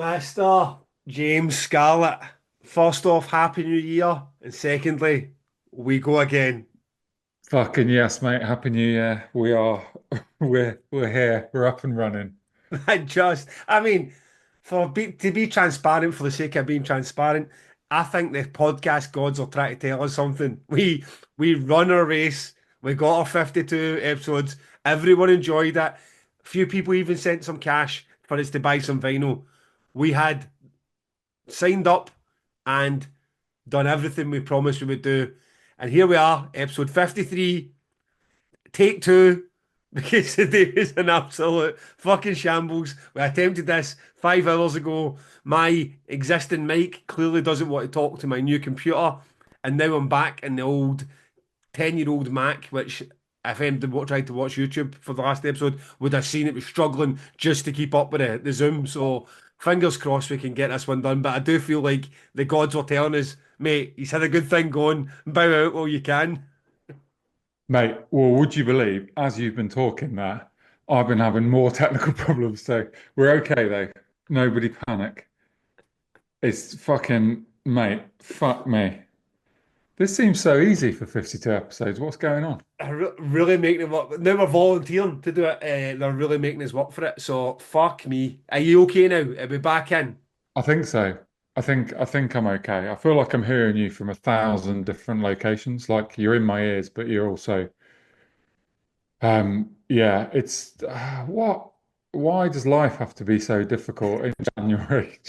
Mr. James Scarlett, first off, Happy New Year. And secondly, we go again. Fucking yes, mate. Happy New Year. We are we're here. We're up and running. I mean, to be transparent for the sake of being transparent, I think the podcast gods are trying to tell us something. We run our race. We got our 52 episodes. Everyone enjoyed it. Few people even sent some cash for us to buy some vinyl. We had signed up and done everything we promised we would do. And here we are, episode 53, take two, because today is an absolute fucking shambles. We attempted this 5 hours ago. My existing mic clearly doesn't want to talk to my new computer. And now I'm back in the old 10-year-old Mac, which if anyone tried to watch YouTube for the last episode would have seen it was struggling just to keep up with the Zoom. So fingers crossed we can get this one done. But I do feel like the gods were telling us, mate, he's had a good thing going. Bow out while you can. Mate, well, would you believe, as you've been talking there, I've been having more technical problems. So we're okay though. Nobody panic. It's fucking mate, fuck me. This seems so easy for 52 episodes. What's going on? Really making it work. Now we're volunteering to do it. They're really making us work for it. So fuck me. Are you okay now? Are we back in? I think so. I think I'm okay. I feel like I'm hearing you from a thousand different locations. Like you're in my ears, but you're also yeah, it's what? Why does life have to be so difficult in January?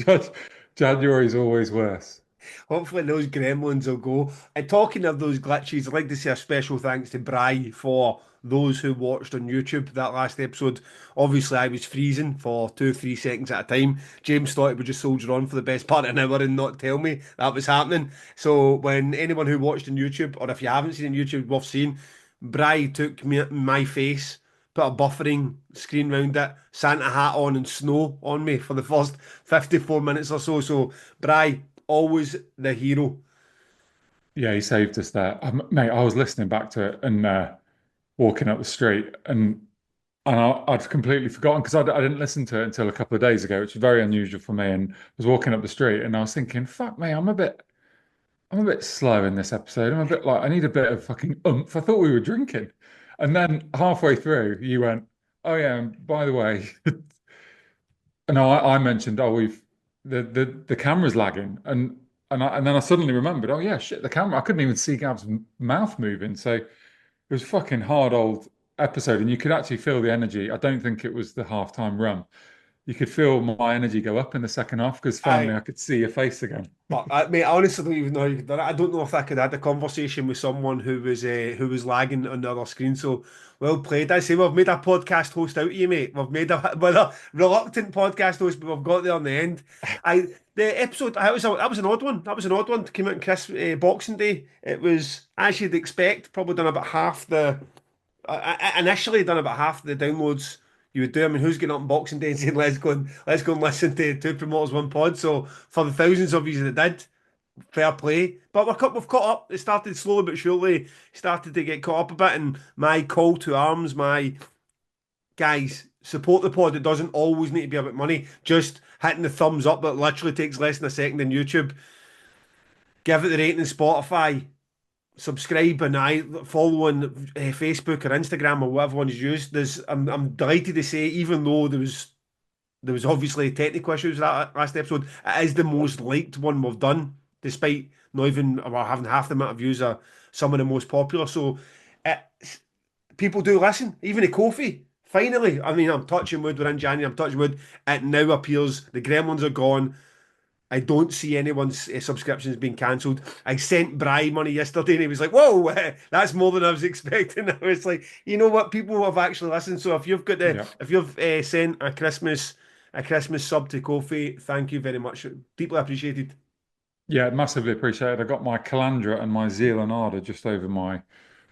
January is always worse. Hopefully those gremlins will go. And talking of those glitches, I'd like to say a special thanks to Bry for those who watched on YouTube that last episode. Obviously, I was freezing for 2, 3 seconds at a time. James thought he would just soldier on for the best part of an hour and not tell me that was happening. So when anyone who watched on YouTube, or if you haven't seen on YouTube, worth seeing, Bry took my face, put a buffering screen round it, Santa hat on and snow on me for the first 54 minutes or so. So Bry, always the hero. Yeah, he saved us there. Mate, I was listening back to it and walking up the street and I'd completely forgotten because I didn't listen to it until a couple of days ago, which is very unusual for me. And I was walking up the street and I was thinking, fuck me, I'm a bit slow in this episode. I'm a bit like I need a bit of fucking oomph. I thought we were drinking. And then halfway through, you went, "Oh yeah, and by the way," and I mentioned, "Oh, the camera's lagging," and then I suddenly remembered, "Oh yeah, shit, the camera. I couldn't even see Gav's mouth moving." So it was a fucking hard old episode, and you could actually feel the energy. I don't think it was the halftime run. You could feel my energy go up in the second half because finally I I could see your face again. But I, mate, I honestly don't even know how you could do it. I don't know if I could have had a conversation with someone who was lagging on the other screen. So well played. I say we've made a podcast host out of you, mate. We've made a reluctant podcast host, but we've got there in the end. I the episode that was an odd one. That was an odd one. Came out on Boxing Day. It was as you'd expect. Probably done about half the initially done about half the downloads you would do. I mean, who's getting up on Boxing Day and saying, let's go and listen to two promoters, one pod. So for the thousands of you that did, fair play. But we've caught up. It started slowly but surely, started to get caught up a bit. And my call to arms, my guys, support the pod. It doesn't always need to be about money. Just hitting the thumbs up that literally takes less than a second on YouTube. Give it the rating on Spotify, subscribe and I follow on Facebook or Instagram or whatever one is used. I'm delighted to say, even though there was obviously technical issues with that last episode, it is the most liked one we've done, despite not even well, having half the amount of views of some of the most popular. So it, people do listen, even to Kofi. Finally, I mean, I'm touching wood. We're in January. I'm touching wood. It now appears the Gremlins are gone. I don't see anyone's subscriptions being cancelled. I sent Bry money yesterday and he was like, whoa, that's more than I was expecting. I was like, you know what? People have actually listened. So Yeah. if you've sent a Christmas sub to Kofi, thank you very much. Deeply appreciated. Yeah, massively appreciated. I got my Calandra and my Zeal and Ardor just over my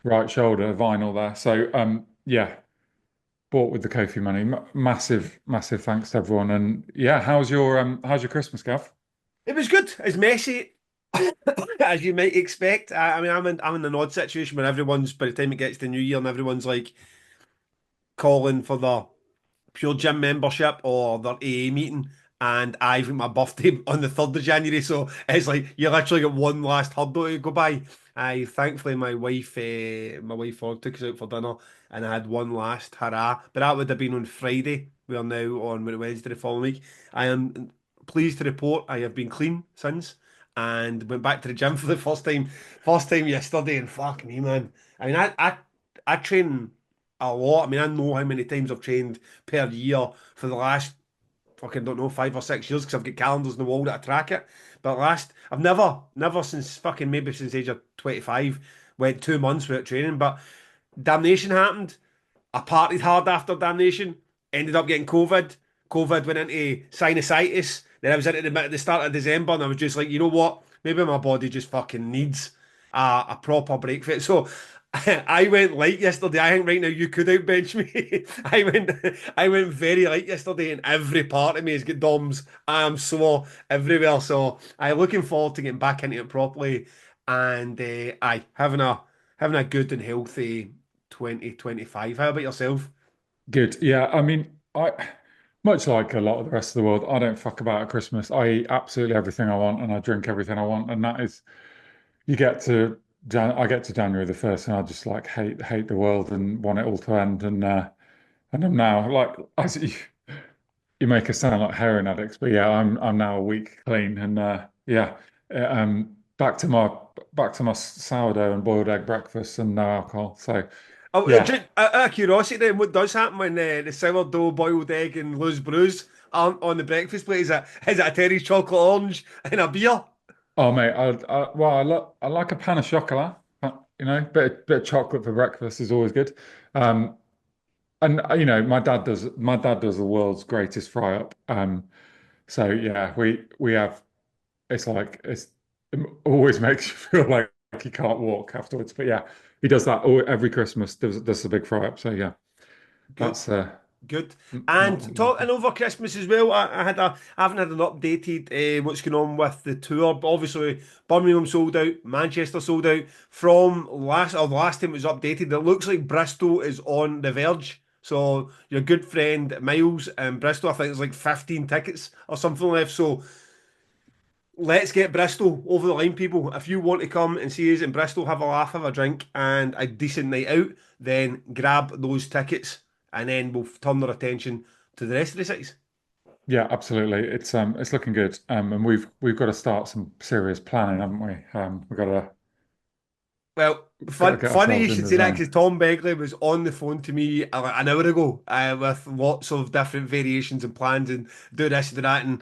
right shoulder, vinyl there. So, yeah, bought with the Kofi money. Massive, massive thanks to everyone. And yeah, how's your Christmas, Gav? It was good. It's messy, as you might expect. I mean, I'm in an odd situation where everyone's, by the time it gets to New Year and everyone's like calling for the pure gym membership or their AA meeting. and I've got my birthday on the 3rd of January, so it's like you literally got one last hurdle to go by. I thankfully my wife all took us out for dinner, and I had one last hurrah, but that would have been on Friday. We are now on Wednesday the following week. I am pleased to report I have been clean since, and went back to the gym for the first time yesterday, and fuck me, man. I mean, I train a lot. I mean, I know how many times I've trained per year for the last fucking don't know 5 or 6 years because I've got calendars in the wall that I track it. But I've never since fucking maybe since the age of 25 went 2 months without training. But Damnation happened. I partied hard after Damnation. Ended up getting COVID. COVID went into sinusitis. Then I was into the start of December, and I was just like, you know what? Maybe my body just fucking needs a proper break for it. So I went light yesterday. I think right now you could outbench me. I went very light yesterday, and every part of me has got DOMs. I am sore everywhere. So I'm looking forward to getting back into it properly, and I having a good and healthy 2025. How about yourself? Good. Yeah, I mean, I much like a lot of the rest of the world, I don't fuck about at Christmas. I eat absolutely everything I want and I drink everything I want. And that is, you get to I get to January the 1st and I just like hate the world and want it all to end. And I'm now like as you make us sound like heroin addicts, but yeah, I'm now a week clean and yeah, back to my sourdough and boiled egg breakfast and no alcohol. So Oh, yeah. just out of curiosity, then, what does happen when the sourdough, boiled egg, and loose brews aren't on the breakfast plate? Is it a Terry's chocolate orange and a beer? Oh mate, well, I like a pan of chocolate. You know, bit of chocolate for breakfast is always good. Um, and you know, my dad does the world's greatest fry up. So yeah, we have it always makes you feel like you can't walk afterwards. But yeah, he does that every Christmas. Does a big fry up. So yeah, Good. that's Good. not And talking over Christmas as well, I haven't had an updated what's going on with the tour. But obviously, Birmingham sold out, Manchester sold out. From the last time it was updated, it looks like Bristol is on the verge. So your good friend Miles in Bristol, I think there's like 15 tickets or something left. So let's get Bristol over the line, people. If you want to come and see us in Bristol, have a laugh, have a drink, and a decent night out, then grab those tickets, and then we'll turn our attention to the rest of the cities. yeah, absolutely. It's looking good. And we've got to start some serious planning, haven't we? Well, Got to get funny you ourselves in should the say that zone. because Tom Begley was on the phone to me like an hour ago with lots of different variations and plans and do this, do that. And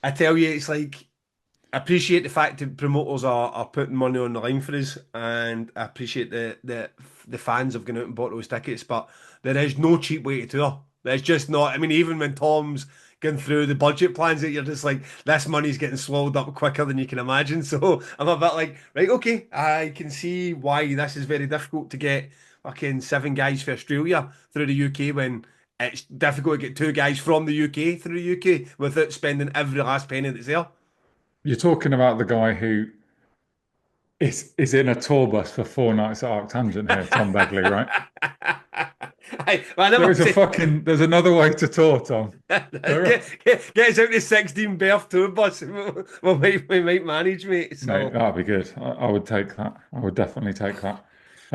I tell you, it's like I appreciate the fact that promoters are putting money on the line for us, and I appreciate the fans have gone out and bought those tickets. But there is no cheap way to tour. There's just not. I mean, even when Tom's going through the budget plans, that you're just like, this money's getting swallowed up quicker than you can imagine. So I'm a bit like, right, okay, I can see why this is very difficult to get fucking 7 guys for Australia through the UK when it's difficult to get 2 guys from the UK through the UK without spending every last penny that's there. You're talking about the guy who is in a tour bus for 4 nights at Arctangent here, Tom Begley, right? I never say There's another way to tour, Tom. There is. get us out the 16 berth tour bus. We might manage, mate. Mate, So that'd be good. I would take that. I would definitely take that.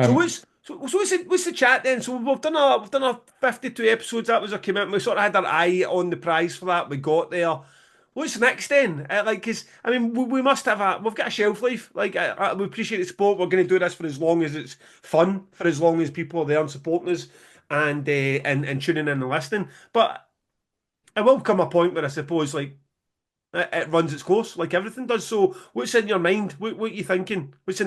so Um, what's the chat then? So we've done our 52 episodes. That was our commitment. We sort of had our eye on the prize for that. We got there. What's next then? Like, cause I mean, we must have we've got a shelf life. Like, we appreciate the sport. We're going to do this for as long as it's fun, for as long as people are there and supporting us, and tuning in and listening. But it will come a point where I suppose like it runs its course, like everything does. So, what's in your mind? What are you thinking? What's the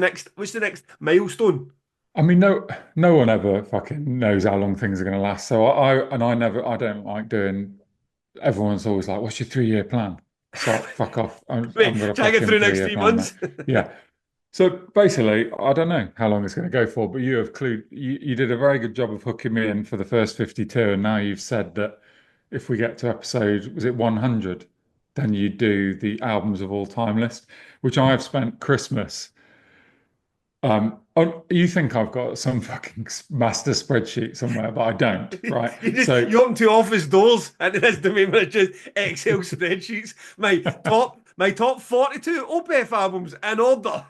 next milestone? I mean, no one ever fucking knows how long things are going to last. So I don't like doing. Everyone's always like, "What's your 3 year plan?" It's like, fuck off. I'm Wait, got a try to get fucking through the three next year three plan, mate. months. Yeah. So basically, I don't know how long it's going to go for, but you have clued. You did a very good job of hooking me in for the first 52, and now you've said that if we get to episode, was it 100, then you do the albums of all time list, which I have spent Christmas You think I've got some fucking master spreadsheet somewhere, but I don't, right? So You open two office doors and this domain where it's just Excel spreadsheets. My top 42 Opeth albums in order.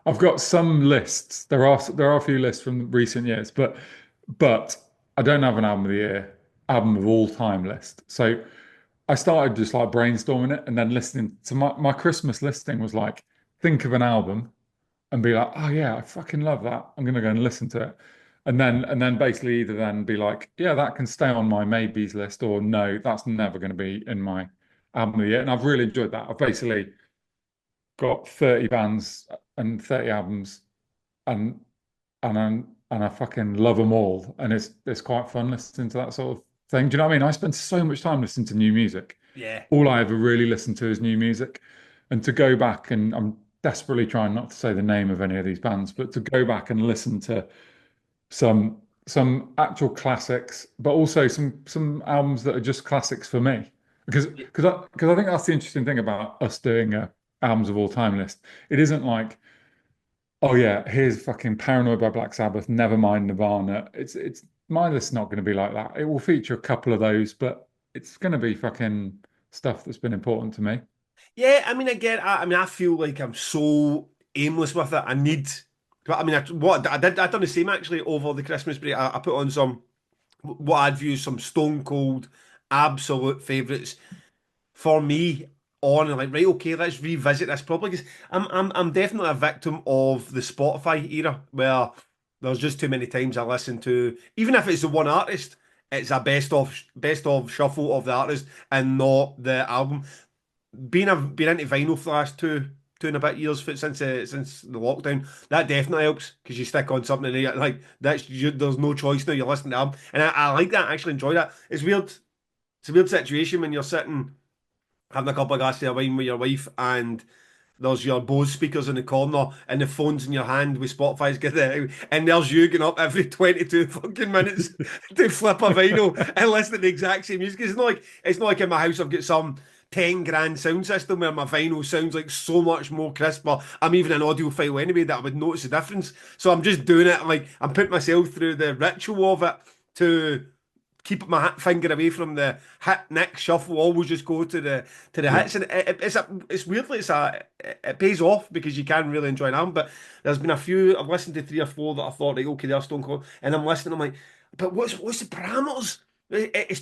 I've got some lists. There are a few lists from recent years, but I don't have an album of the year, album of all time list. So I started just like brainstorming it and then listening to my Christmas listing was like, think of an album and be like, oh yeah, I fucking love that. I'm gonna go and listen to it. And then basically either then be like, yeah, that can stay on my maybes list, or no, that's never gonna be in my album of the year. And I've really enjoyed that. I've basically got 30 bands and 30 albums and and I fucking love them all. And it's quite fun listening to that sort of thing. Do you know what I mean? I spend so much time listening to new music. Yeah. All I ever really listen to is new music. And to go back and I'm desperately trying not to say the name of any of these bands, but to go back and listen to some some actual classics, but also some albums that are just classics for me. Because I think that's the interesting thing about us doing a albums of all time list. It isn't like, oh yeah, here's fucking Paranoid by Black Sabbath, never mind Nirvana. It's my list's not going to be like that. It will feature a couple of those, but it's going to be fucking stuff that's been important to me. Yeah, I mean, I feel like I'm so aimless with it. I need, but I mean, what I did, I done the same actually over the Christmas break. I put on some, what I'd view some stone cold, absolute favourites for me on and like, right, okay, let's revisit this probably because I'm definitely a victim of the Spotify era where there's just too many times I listen to, even if it's the one artist, it's a best of shuffle of the artist and not the album. Been into vinyl for the last two and a bit years since the lockdown. That definitely helps because you stick on something and like there's no choice now. You're listening to them, and I like that. I actually enjoy that. It's weird. It's a weird situation when you're sitting having a couple of glasses of wine with your wife and there's your Bose speakers in the corner and the phone's in your hand with Spotify's got it, and there's you getting up every 22 fucking minutes to flip a vinyl and listen to the exact same music. It's not like in my house I've got some 10 grand sound system where my vinyl sounds like so much more crisper. I'm even an audiophile anyway that I would notice the difference. So I'm just doing it like I'm putting myself through the ritual of it to keep my finger away from the hit Nick shuffle. Always just go to the Yeah. hits, and it's weirdly it pays off because you can really enjoy an album. But there's been a few I've listened to three or four that I thought like okay they're Stone Cold, and I'm listening. I'm like, but what's the parameters? It's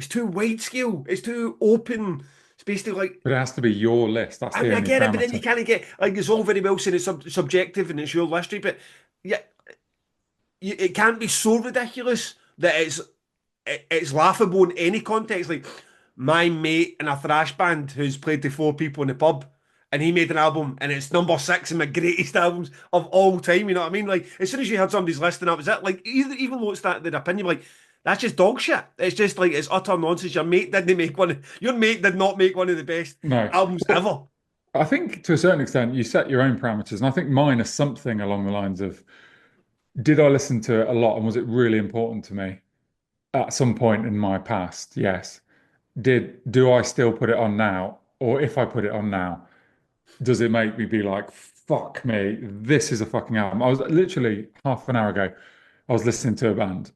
too wide scale. It's too open. It's basically like. But it has to be your list. That's I the mean, I only get it, but then you parameter. can't get like it's all very well saying it's subjective and it's your history, but yeah, it can't be so ridiculous that it's laughable in any context. Like my mate in a thrash band who's played to four people in the pub, and he made an album, and it's number six in my greatest albums of all time. You know what I mean? Like as soon as you heard somebody's list, and that was it. Like even though it's that their opinion, like that's just dog shit. It's just like it's utter nonsense. Your mate didn't make one. Your mate did not make one of the best No. albums Well, ever. I think to a certain extent you set your own parameters, and I think mine are something along the lines of, did I listen to it a lot and was it really important to me at some point in my past? Yes. Do I still put it on now? Or if I put it on now, does it make me be like, fuck me, this is a fucking album? I was literally half an hour ago, I was listening to a band,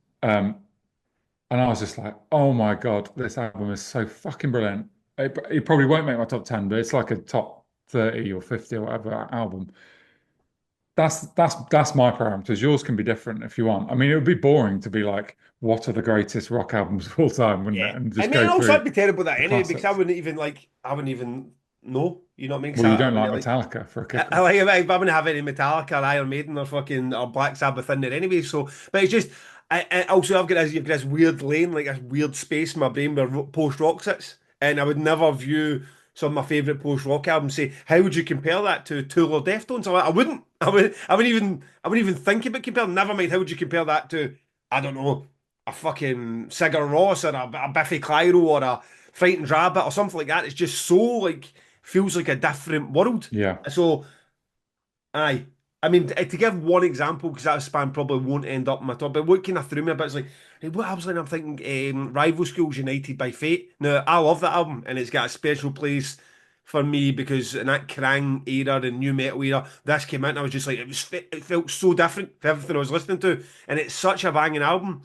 and I was just like, oh my God, this album is so fucking brilliant. It probably won't make my top 10, but it's like a top 30 or 50 or whatever album. That's my parameters. Yours can be different if you want. I mean, it would be boring to be like, what are the greatest rock albums of all time, wouldn't Yeah. it? And I just mean, go also I'd through be terrible at the that anyway because I classics. wouldn't even like. I wouldn't even know. You know what I mean? 'Cause Well, you I don't like wouldn't like. Metallica for a I kicker. like I wouldn't have any Metallica or Iron Maiden or fucking or Black Sabbath in there anyway. So, but it's just I also you've got this weird lane, like this weird space in my brain where post rock sits, and I would never view some of my favorite post rock albums. Say, how would you compare that to Tool or Deftones? I wouldn't. I wouldn't even think about comparing. Never mind. How would you compare that to? I don't know, a fucking Sigur Rós or a Biffy Clyro or a Frightened Rabbit or something like that. It's just so like feels like a different world. Yeah. So aye. I mean, to give one example, because that span probably won't end up in my top, but what kind of threw me a bit is like, hey, what album's like I'm thinking Rival Schools United by Fate. Now, I love that album, and it's got a special place for me because in that Krang era and new metal era, this came out and I was just like, it felt so different to everything I was listening to, and it's such a banging album.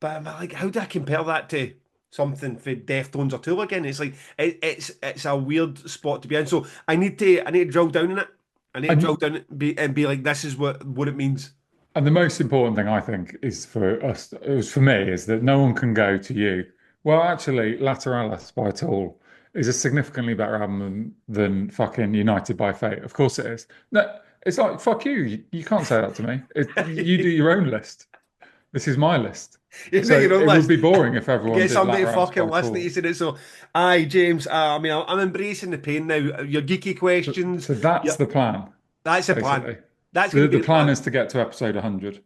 But I'm like, how do I compare that to something for Deftones or Tool again? It's like it's a weird spot to be in. So I need to drill down in it. I need to drill And down and be like, this is what it means. And the most important thing I think is for us, it was for me, is that no one can go to you. Well, actually, Lateralis by Tool is a significantly better album than fucking United by Fate. Of course it is. No, it's like fuck you. You can't say that to me. You do your own list. This is my list. You know So your own it would list. be boring if everyone Get did somebody to Lateralis fucking by listen to you Tool. saying it. So, aye, James. I mean, I'm embracing the pain now. Your geeky So, questions. so Yeah, that's the plan, that's the plan. basically. That's going The to be the the plan plan. is to get to episode 100.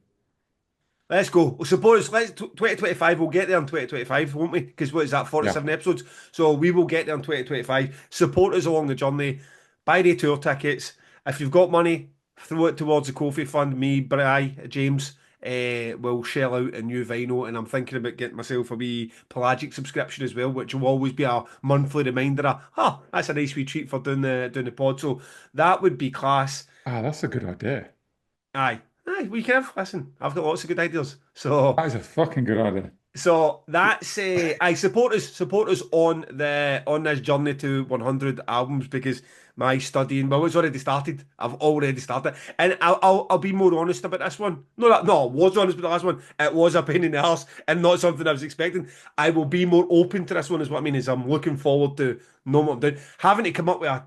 Let's go. Well, suppose let's 2025. We'll get there in 2025, won't we? Because what is that? Yeah. 47 episodes. So we will get there in 2025. Support us along the journey. Buy the tour tickets. If you've got money, throw it towards the Kofi Fund. Me, Bri, James, will shell out a new vinyl, and I'm thinking about getting myself a wee pelagic subscription as well, which will always be a monthly reminder of, that's a nice wee treat for doing the pod. So that would be class. Ah, that's a good idea. Aye. Aye, we can have. Listen, I've got lots of good ideas. So That is a fucking good idea. that's I support us on this journey to 100 albums because my studying it's already started. I've already started, and I'll be more honest about this one. No, I was honest with the last one. It was a pain in the arse and not something I was expecting. I will be more open to this one. Is what I mean. Is I'm looking forward to know what I'm doing. Having to come up with a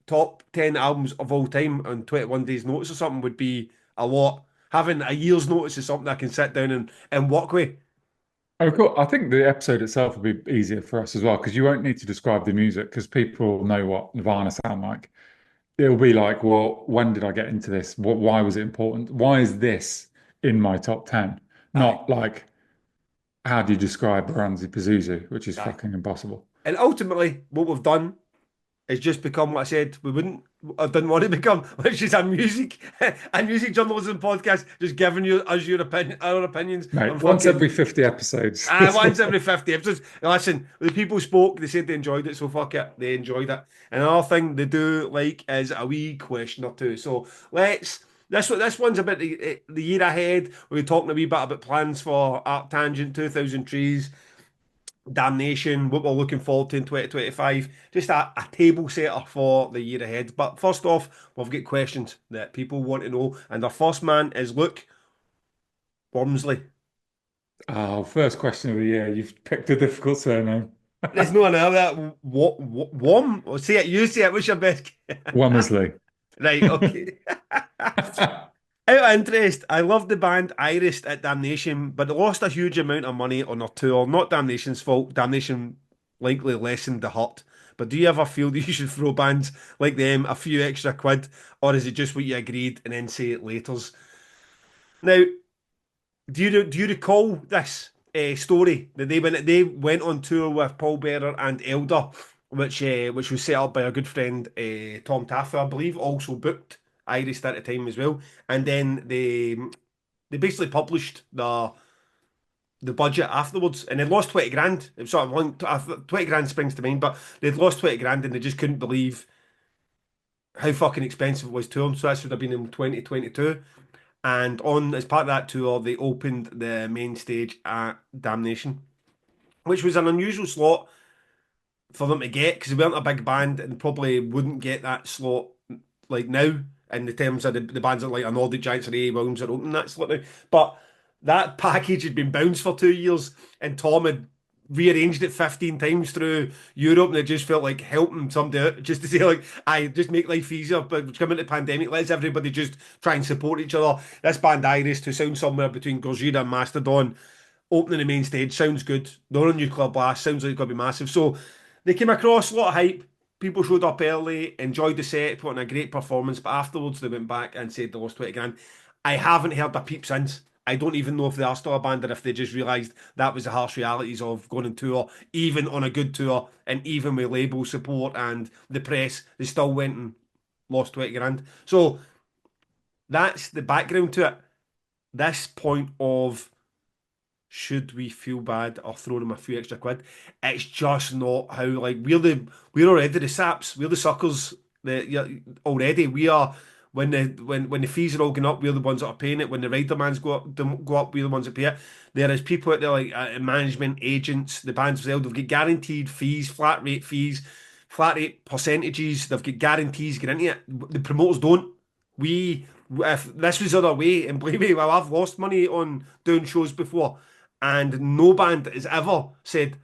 top 10 albums of all time on 21 days notice or something would be a lot. Having a year's notice is something I can sit down and walk with. Oh, cool. I think the episode itself will be easier for us as well because you won't need to describe the music because people know what Nirvana sound like. It'll be like, well, when did I get into this? Why was it important? Why is this in my top 10? Aye, Not like, how do you describe Ranzi Pazuzu, which is aye. fucking impossible. And ultimately, what we've done is just become what I said we wouldn't, I didn't want to become, which is a music journalism podcast, just giving you us your opinion, our opinions on Mate, once fucking. every 50 episodes. Once every 50 episodes. Listen, the people spoke, they said they enjoyed it, so fuck it, they enjoyed it. And another thing they do like is a wee question or two. So this one's about the year ahead. We're talking a wee bit about plans for Art Tangent, 2000 Trees, Damnation, what we're looking forward to in 2025. Just a table setter for the year ahead. But first off, we've got questions that people want to know. And our first man is Luke Wormsley. Oh, first question of the year. You've picked a difficult surname. There's no another that. What, Worm? Say it, you say it. What's your best? Womersley. Right, okay. Out of interest, I love the band Iris at Damnation, but they lost a huge amount of money on their tour. Not Damnation's fault. Damnation likely lessened the hurt. But do you ever feel that you should throw bands like them a few extra quid, or is it just what you agreed and then say it later's? Now, do you recall this story that they went on tour with Paul Bearer and Elder, which was set up by a good friend Tom Taffer, I believe, also booked Iris at the time as well, and then they basically published the budget afterwards, and they lost 20 grand. It was sort of 20 grand springs to mind, but they'd lost 20 grand and they just couldn't believe how fucking expensive it was to them. So this would have been in 2022. And on as part of that tour, they opened the main stage at Damnation, which was an unusual slot for them to get because they weren't a big band and probably wouldn't get that slot like now in the terms of the bands that like a Nordic Giants or A. Williams are opening that slot now. But that package had been bounced for 2 years and Tom had rearranged it 15 times through Europe and it just felt like helping somebody out just to say like I just make life easier but coming to the pandemic let's everybody just try and support each other. This band Iris to sound somewhere between Gojira and Mastodon opening the main stage sounds good. They're on Nuclear Blast, sounds like it's going to be massive. So they came across a lot of hype. People showed up early, enjoyed the set, put on a great performance, but afterwards they went back and said they lost 20 grand. I haven't heard a peep since. I don't even know if they are still a band or if they just realised that was the harsh realities of going on tour, even on a good tour, and even with label support and the press, they still went and lost 20 grand. So that's the background to it. This point of should we feel bad or throw them a few extra quid? It's just not how, like, we're already the saps, we're the suckers. Yeah, already we are. When the fees are all going up, we're the ones that are paying it. When the rider mans go up, we're the ones that pay it. There is people out there like management agents, the bands themselves. They've got guaranteed fees, flat rate percentages. They've got guarantees get into it. The promoters don't. We if this was other way, and believe me, well, I've lost money on doing shows before, and no band has ever said,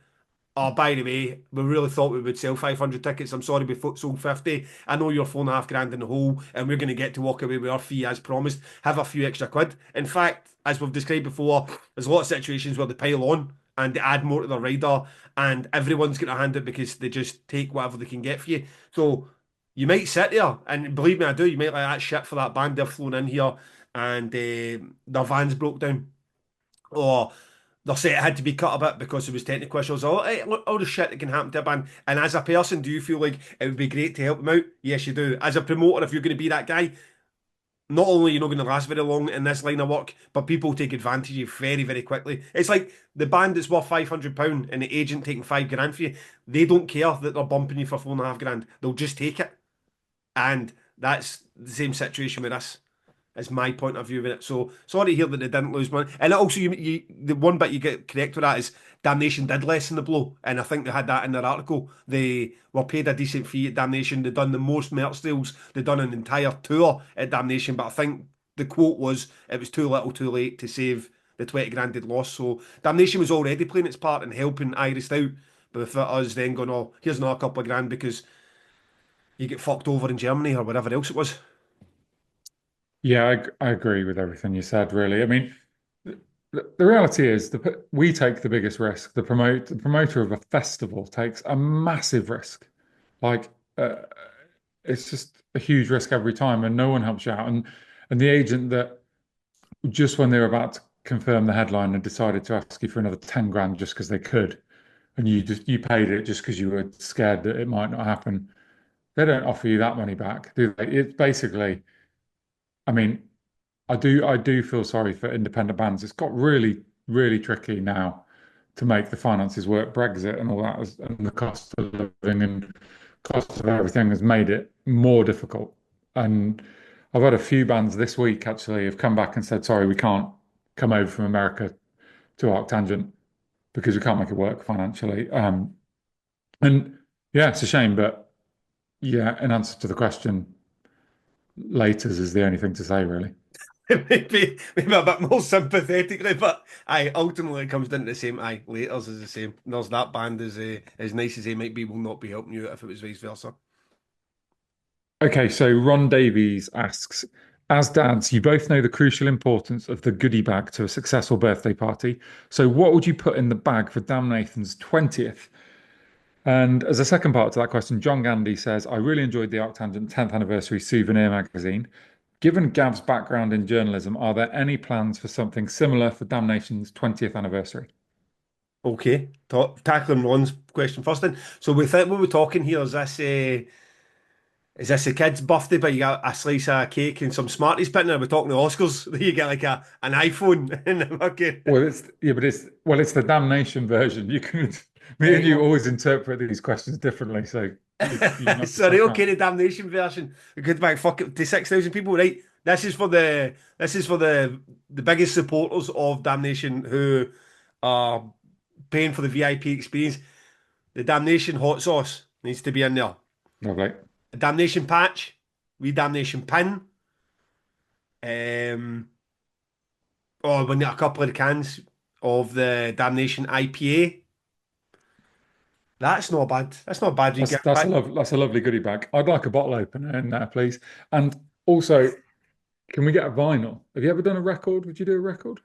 "Oh, by the way, we really thought we would sell 500 tickets. I'm sorry, we sold 50. I know you're 4.5 grand in the hole, and we're going to get to walk away with our fee as promised. Have a few extra quid." In fact, as we've described before, there's a lot of situations where they pile on and they add more to their rider, and everyone's going to hand it because they just take whatever they can get for you. So you might sit there, and believe me, I do. You might like that shit for that band they're flown in here, and their van's broke down, or they say it had to be cut a bit because there was technical issues. All the shit that can happen to a band. And as a person, do you feel like it would be great to help them out? Yes, you do. As a promoter, if you're going to be that guy, not only are you not going to last very long in this line of work, but people take advantage of you very, very quickly. It's like the band that's worth £500 and the agent taking 5 grand for you. They don't care that they're bumping you for 4.5 grand. They'll just take it. And that's the same situation with us. Is my point of view of it. So sorry to hear that they didn't lose money. And also, the one bit you get correct with that is Damnation did lessen the blow, and I think they had that in their article. They were paid a decent fee at Damnation. They done the most merch deals. They done an entire tour at Damnation, but I think the quote was it was too little, too late to save the 20 grand they'd lost. So Damnation was already playing its part in helping Iris out. But with us then going, oh, here's another couple of grand because you get fucked over in Germany or whatever else it was. Yeah, I agree with everything you said, really. I mean, the reality is we take the biggest risk. The promoter of a festival takes a massive risk. Like, uh, it's just a huge risk every time, and no one helps you out. And the agent that just when they were about to confirm the headline and decided to ask you for another 10 grand just because they could, and you paid it just because you were scared that it might not happen, they don't offer you that money back, do they? It's basically, I mean, I do feel sorry for independent bands. It's got really, really tricky now to make the finances work. Brexit and all that, and the cost of living and cost of everything has made it more difficult. And I've had a few bands this week actually have come back and said, sorry, we can't come over from America to Arctangent because we can't make it work financially. And yeah, it's a shame, but yeah, in answer to the question, laters is the only thing to say, really. Maybe a bit more sympathetically, but aye, ultimately it comes down to the same. Aye, Laters is the same. There's that band as nice as they might be, will not be helping you if it was vice versa. Okay, so Ron Davies asks, as dads, you both know the crucial importance of the goodie bag to a successful birthday party. So what would you put in the bag for Dan Nathan's 20th? And as a second part to that question, John Gandy says, I really enjoyed the Arctangent 10th anniversary souvenir magazine. Given Gav's background in journalism, are there any plans for something similar for Damnation's 20th anniversary? Okay, tackling Ron's question first. Then, so we think what we're talking here is this a kid's birthday, but you got a slice of cake and some Smarties put in it? We're talking the Oscars. You get like an iPhone and a fucking It's the Damnation version. You can me and right. you always interpret these questions differently, so you're gonna have to Sorry, suck okay, up. the damnation version. We could back fuck it to 6,000 people, right? This is for the biggest supporters of Damnation who are paying for the VIP experience. The Damnation hot sauce needs to be in there. Lovely. A Damnation patch, we Damnation pin. Um, oh, we need a couple of cans of the Damnation IPA. That's not bad. That's not bad. You get back. That's a lovely goodie bag. I'd like a bottle opener in there, please. And also, can we get a vinyl? Have you ever done a record? Would you do a record?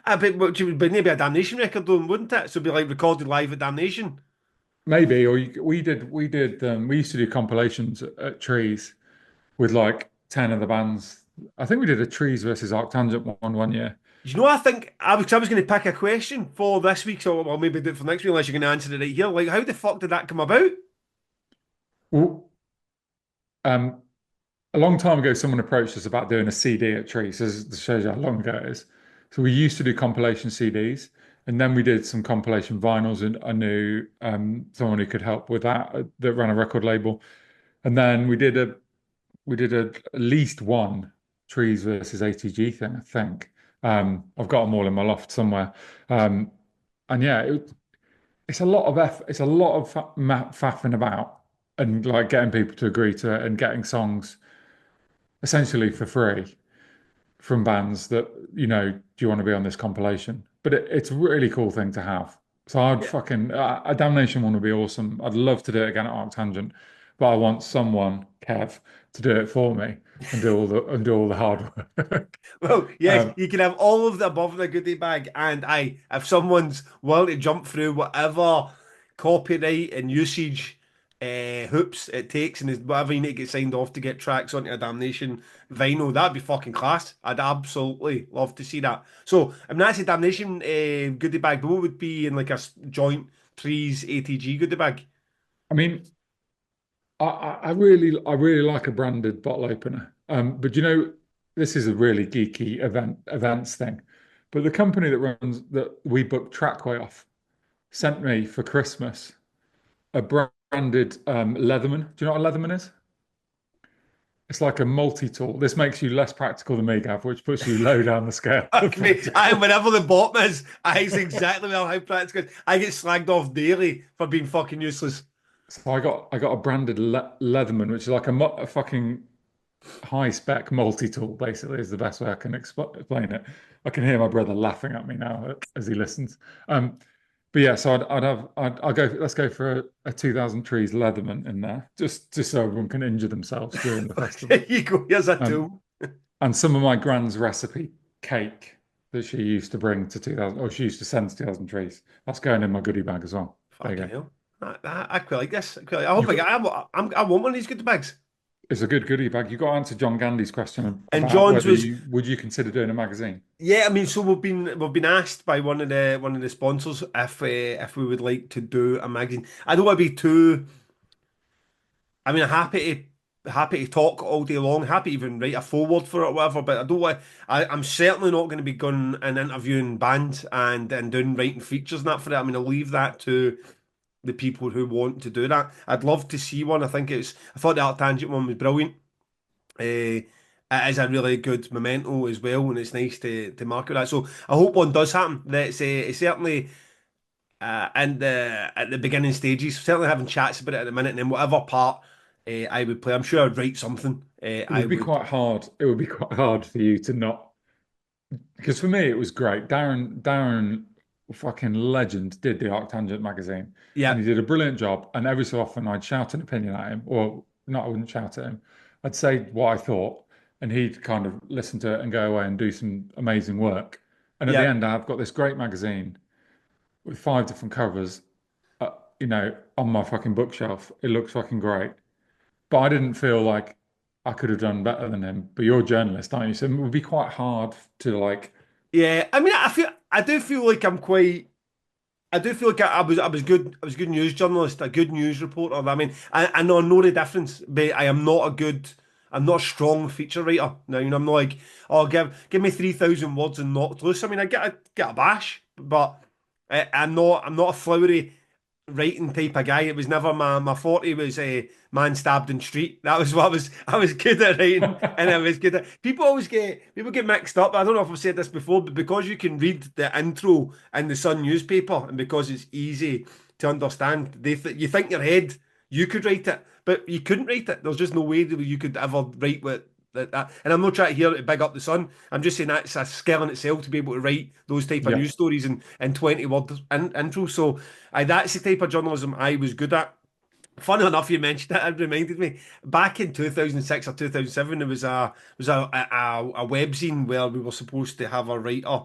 I bet, but maybe a Damnation record, though, wouldn't it? So it'd be like recorded live at Damnation. Maybe, or we used to do compilations at Trees with like 10 of the bands. I think we did a Trees versus Arctangent one year. You know, I think I was going to pick a question for this week, so I'll maybe do it for next week, unless you're going to answer it right here. Like, how the fuck did that come about? Well, um, a long time ago, someone approached us about doing a CD at Trees. This shows you how long ago it is. So we used to do compilation CDs, and then we did some compilation vinyls, and I knew someone who could help with that that ran a record label. And then we did at least one Trees versus ATG thing, I think. I've got them all in my loft somewhere. Um, and yeah, it's a lot of it's a lot of faffing about and like getting people to agree to it and getting songs essentially for free from bands that, do you want to be on this compilation? But it's a really cool thing to have. So I'd Yeah. fucking, a Damnation one would be awesome. I'd love to do it again at Arctangent, but I want someone, Kev, to do it for me and do all the hard work. Well, yes, Um, you can have all of the above in a goodie bag, and if someone's willing to jump through whatever copyright and usage hoops it takes, and whatever you need to get signed off to get tracks onto a Damnation vinyl, that'd be fucking class. I'd absolutely love to see that. So, I'm not saying Damnation goodie bag, but what would be in like a joint Trees ATG goodie bag? I mean, I really like a branded bottle opener. But this is a really geeky events thing. But the company that we booked Trackway off sent me for Christmas a branded Leatherman. Do you know what a Leatherman is? It's like a multi-tool. This makes you less practical than me, Gav, which puts you low down the scale of Fuck me. practical. Whenever the bottom is, it's exactly how practical. I get slagged off daily for being fucking useless. So I got a branded Leatherman, which is like a fucking high spec multi-tool, basically, is the best way I can explain it. I can hear my brother laughing at me now as he listens. Um, but yeah, so I'll go. Let's go for a 2000 Trees Leatherman in there, just so everyone can injure themselves during the There festival. you go. Here's a Um, tool. and some of my grand's recipe cake that she used to bring to 2000, or she used to send to 2000 Trees. That's going in my goodie bag as well. There you Fucking go. hell. I quite like this. I hope You've I got get. I want one of these good bags. It's a good goodie bag. You got to answer John Gandy's question And about John's whether was you would you consider doing a magazine. yeah. I mean, so we've been asked by one of the sponsors if we would like to do a magazine. I don't want to be too. I mean, I'm happy to talk all day long. Happy to even write a foreword for it or whatever. But I don't want. I'm certainly not going to be going and interviewing bands and doing writing features and that for it. I mean, I'll leave that to the people who want to do that. I'd love to see one. I thought the Art Tangent one was brilliant. It is a really good memento as well, and it's nice to market that. So I hope one does happen. That's it's certainly in the at the beginning stages. Certainly having chats about it at the minute, and then whatever part I would play, I'm sure I'd write something. It I would be would. quite hard. It would be quite hard for you to not, because for me it was great. Darren, fucking legend, did the Arctangent magazine, and Yeah, he did a brilliant job. And every so often I'd shout an opinion at him, or not, I wouldn't shout at him. I'd say what I thought, and he'd kind of listen to it and go away and do some amazing work. And at the yeah, end, I've got this great magazine with five different covers, on my fucking bookshelf. It looks fucking great. But I didn't feel like I could have done better than him. But you're a journalist, aren't you? So it would be quite hard to like, yeah. I mean, I do feel like I'm quite. I do feel like I was good. I was a good news journalist, a good news reporter. I mean, I know the difference, but I am not a good. I'm not a strong feature writer. Now, I'm not like, oh, give me 3,000 words and knocked loose. I mean, I get a bash, but I'm not a flowery writing type of guy. It was never my forte was a man stabbed in street. That was what I was good at writing, and I was good at. People get mixed up. I don't know if I've said this before, but because you can read the intro in the Sun newspaper, and because it's easy to understand, you think in your head you could write it, but you couldn't write it. There's just no way that you could ever write what that. And I'm not trying to hear it to big up the Sun. I'm just saying that's a skill in itself to be able to write those type of yeah, news stories in 20 word intro. So that's the type of journalism I was good at. Funny enough, you mentioned it. It reminded me back in 2006 or 2007. There was a web zine where we were supposed to have a writer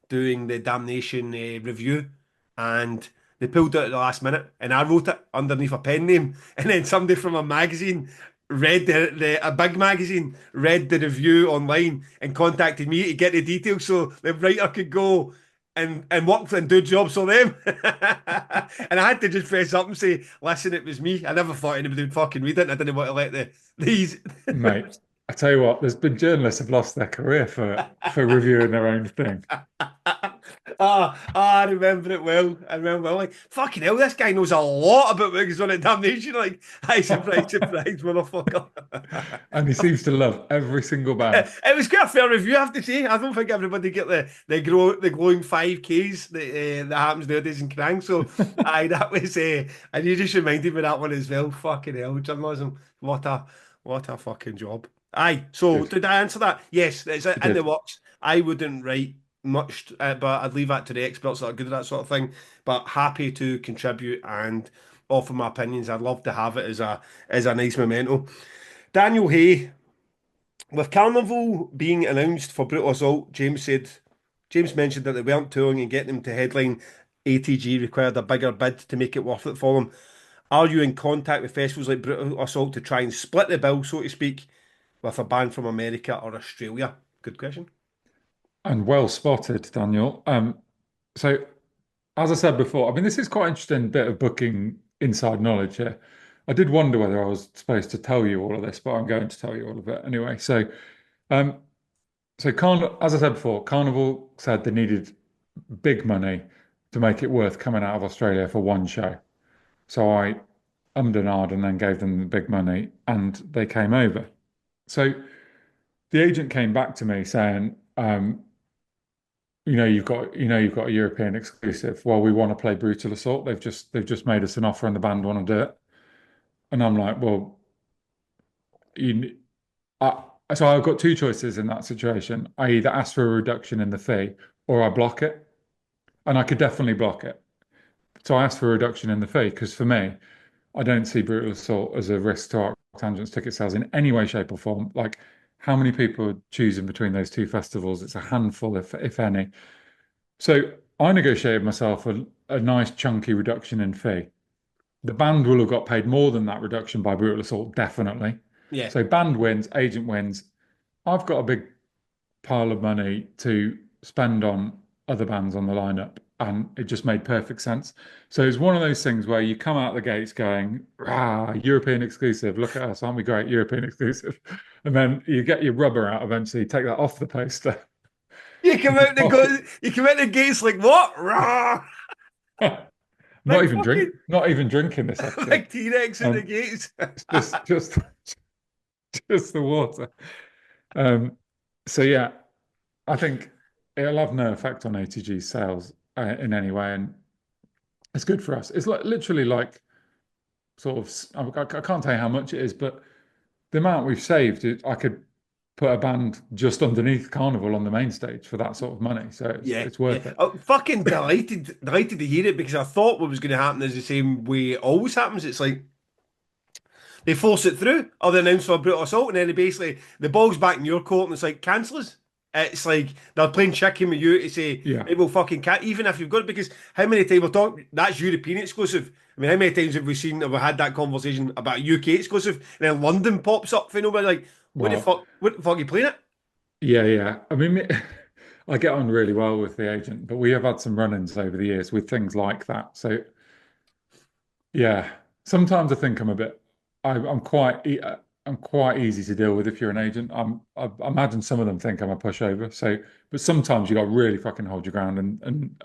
doing the Damnation review, and they pulled it at the last minute, and I wrote it underneath a pen name, and then somebody from a magazine read a big magazine read the review online and contacted me to get the details so the writer could go and work and do jobs for them. And I had to just fess up and say, listen, it was me. I never thought anybody would fucking read it. And I didn't want to let these. mate. I tell you what, there's been journalists have lost their career for reviewing their own thing. I remember it well. I remember well, like, fucking hell, this guy knows a lot about what goes on at Damnation. Like, I surprise, surprise, motherfucker. And he seems to love every single band. It was quite a fair review, I have to say. I don't think everybody get the glowing 5Ks that happens nowadays in Krang. So, aye, that was and you just reminded me of that one as well. Fucking hell, journalism, what a fucking job. Aye, so Good. did I answer that? Yes, it's You in the did. works. I wouldn't write much, but I'd leave that to the experts that are good at that sort of thing. But happy to contribute and offer my opinions. I'd love to have it as a nice memento. Daniel Hay. With Karnivool being announced for Brutal Assault, James mentioned that they weren't touring and getting them to headline ATG required a bigger bid to make it worth it for them. Are you in contact with festivals like Brutal Assault to try and split the bill, so to speak, with a band from America or Australia? Good question. And well spotted, Daniel. So as I said before, I mean, this is quite interesting bit of booking inside knowledge here. I did wonder whether I was supposed to tell you all of this, but I'm going to tell you all of it anyway. Um, as I said before, Carnival said they needed big money to make it worth coming out of Australia for one show. So I ummed and ahed and then gave them the big money, and they came over. So the agent came back to me saying, you've got a European exclusive. Well, we want to play Brutal Assault. They've just made us an offer and the band want to do it. And I'm like, well, you, I, so I've got two choices in that situation. I either ask for a reduction in the fee or I block it. And I could definitely block it. So I asked for a reduction in the fee because for me, I don't see Brutal Assault as a risk to our Tangents ticket sales in any way, shape, or form. Like, how many people are choosing between those two festivals? It's a handful, if any. So I negotiated myself a nice chunky reduction in fee. The band will have got paid more than that reduction by Brutal Assault, definitely. Yeah. So band wins, agent wins. I've got a big pile of money to spend on other bands on the lineup, and it just made perfect sense. So it's one of those things where you come out the gates going, ah, European exclusive, look at us, aren't we great, European exclusive? And then you get your rubber out eventually, take that off the poster. You come out the gates like what? Rah! Like fucking Not even drinking this actually. like T-Rex in the Um, gates. it's just the water. Um, so yeah, I think it'll have no effect on ATG sales in any way, and it's good for us. It's like literally like sort of I can't tell you how much it is, but the amount we've saved, I could put a band just underneath Carnival on the main stage for that sort of money. So Yeah, it's yeah. worth it. I'm fucking delighted to hear it because I thought what was going to happen is the same way it always happens. It's like they force it through, or they announce for a brutal assault, and then they basically the ball's back in your court, and it's like cancel us. It's like they're playing chicken with you to say Yeah, it will fucking cat, even if you've got it. Because how many times we're talking that's European exclusive. I mean, how many times have we had that conversation about a UK exclusive, and then London pops up for nobody like, well, what the fuck are you playing it? yeah. I mean, I get on really well with the agent, but we have had some run-ins over the years with things like that. So yeah, sometimes I think I'm quite easy to deal with if you're an agent. I imagine some of them think I'm a pushover. So, but sometimes you got to really fucking hold your ground and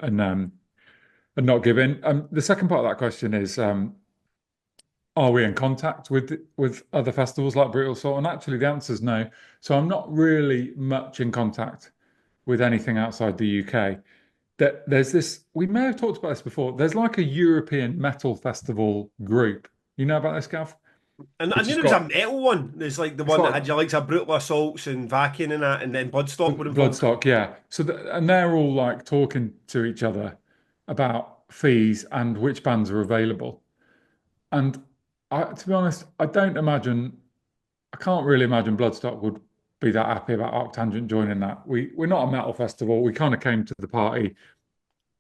not give in. The second part of that question is, are we in contact with other festivals like Brutal Assault? And actually, the answer is no. So I'm not really much in contact with anything outside the UK. There's this, we may have talked about this before. There's like a European metal festival group. You know about this, Gav? And I Which knew has there was a got, metal one. There's like the it's one that like had your likes of brutal assaults and Vacuum and that, and then Bloodstock were involved. Bloodstock, yeah. And they're all like talking to each other about fees and which bands are available. And to be honest, I can't really imagine Bloodstock would be that happy about Arctangent joining that. We're not a metal festival. We kind of came to the party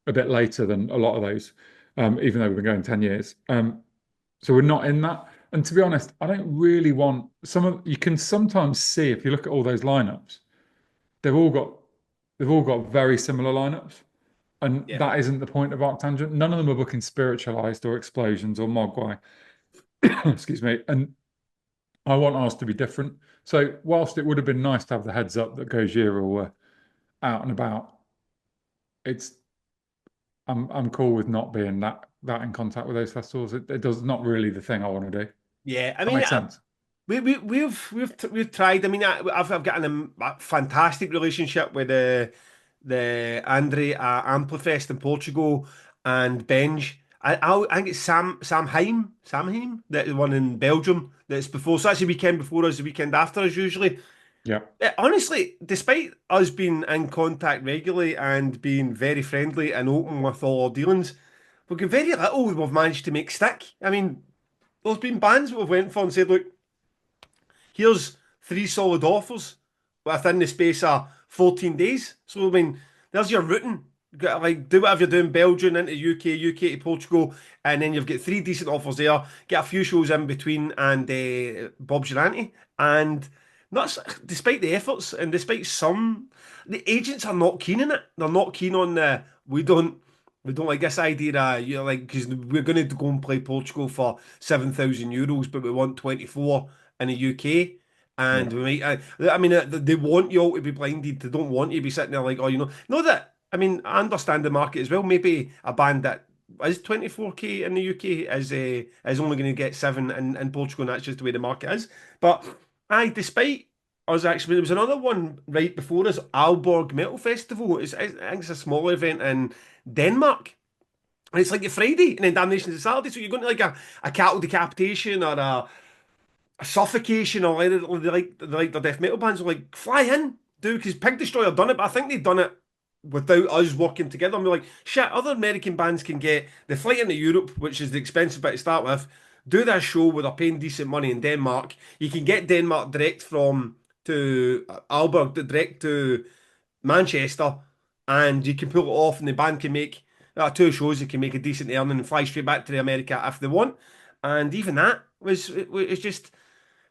a bit later than a lot of those, even though we've been going 10 years. So we're not in that. And to be honest, I don't really want you can sometimes see if you look at all those lineups, they've all got they've all got very similar lineups. And Yeah. that isn't the point of Arctangent. None of them are booking Spiritualized or Explosions or Mogwai. Excuse me. And I want ours to be different. So whilst it would have been nice to have the heads up that goes year or out and about, it's I'm cool with not being that in contact with those festivals. It does not really the thing I want to do. Yeah, I That mean, makes sense. we've tried. I mean, I've got a fantastic relationship with the Andre at Amplifest in Portugal and Benj. I think it's Samheim, that the one in Belgium. That's before. So that's the weekend before us, the weekend after us usually. Yeah, Honestly, despite us being in contact regularly and being very friendly and open with all our dealings, we've got very little we've managed to make stick. I mean, there's been bands that we've went for and said, look, here's three solid offers within the space of 14 days. So, I mean, there's your routing. Like, do whatever you're doing, Belgium into UK, UK to Portugal, and then you've got three decent offers there. Get a few shows in between, and Bob's your auntie. And that's despite the efforts and despite some, the agents are not keen on it. They're not keen on the we don't like this idea that you're like because we're going to go and play Portugal for €7,000, but we want 24 in the UK. yeah, And we might, I mean, they want you all to be blinded. They don't want you to be sitting there like, oh, know that. I mean, I understand the market as well. Maybe a band that is 24k in the UK is only going to get seven in Portugal, and that's just the way the market is. But despite us actually, there was another one right before us, Aalborg Metal Festival. I think it's a small event in Denmark. And it's like a Friday, and then Damnation is a Saturday. So you're going to like a cattle decapitation or a suffocation or like the death metal bands are like fly in, dude, because Pig Destroyer done it, but I think they've done it without us working together. And we're like, shit, other American bands can get the flight into Europe, which is the expensive bit to start with, do that show where they're paying decent money in Denmark. You can get Denmark direct from to Aalborg, direct to Manchester, and you can pull it off, and the band can make two shows. They can make a decent earning and fly straight back to the America if they want. And even that was just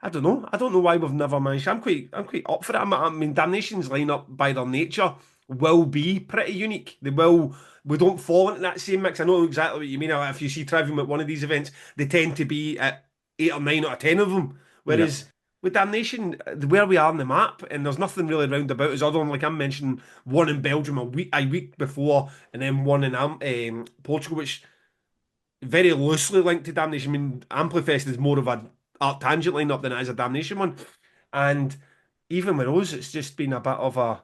I don't know. I don't know why we've never managed. I'm quite up for it. I mean, Damnation's lineup by their nature will be pretty unique. We don't fall into that same mix. I know exactly what you mean. If you see Trivium at one of these events, they tend to be at 8 or 9 out of 10 of them. yeah. Whereas with Damnation, where we are on the map, and there's nothing really round about us other than like I'm mentioning one in Belgium a week before, and then one in Portugal, which very loosely linked to Damnation. I mean, Amplifest is more of a art tangent lineup than it is a Damnation one. And even with us, it's just been a bit of a,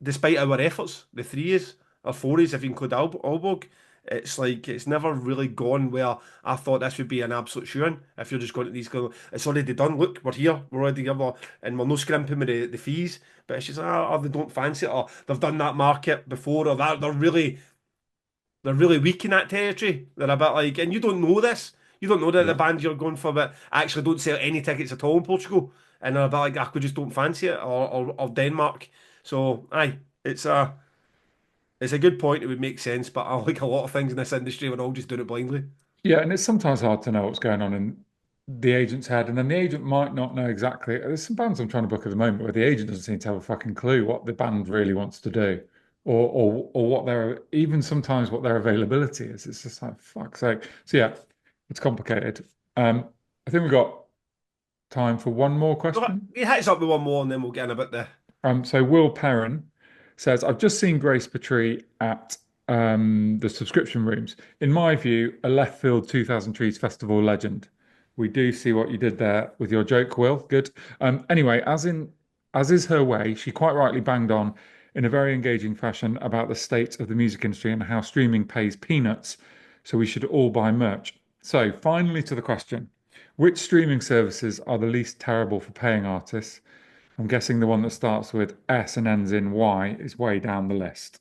despite our efforts, the three is, or four is if you include Aalborg, it's like it's never really gone where I thought this would be an absolute shoe-in. If you're just going to these, it's already done. Look, we're here, we're already here, and we're no scrimping with the fees. But it's just, or they don't fancy it, or they've done that market before, or that they're really weak in that territory. They're a bit like, and you don't know this. You don't know that the Yeah. band you're going for, but actually don't sell any tickets at all in Portugal. And they're a bit like, I could just don't fancy it, or Denmark. So, it's a good point. It would make sense, but I like a lot of things in this industry, we're all just doing it blindly. Yeah, and it's sometimes hard to know what's going on in the agent's head, and then the agent might not know exactly. There's some bands I'm trying to book at the moment where the agent doesn't seem to have a fucking clue what the band really wants to do, or what their even sometimes what their availability is. It's just like fuck's sake. So yeah, it's complicated. I think we've got time for one more So, question. he hits up with one more, and then we'll get in a bit there. So Will Perrin says, I've just seen Grace Petrie at the subscription rooms. In my view, a left field 2000 Trees Festival legend. We do see what you did there with your joke, Will. Good. Anyway, as is her way, she quite rightly banged on in a very engaging fashion about the state of the music industry and how streaming pays peanuts, so we should all buy merch. So finally to the question, which streaming services are the least terrible for paying artists? I'm guessing the one that starts with S and ends in Y is way down the list.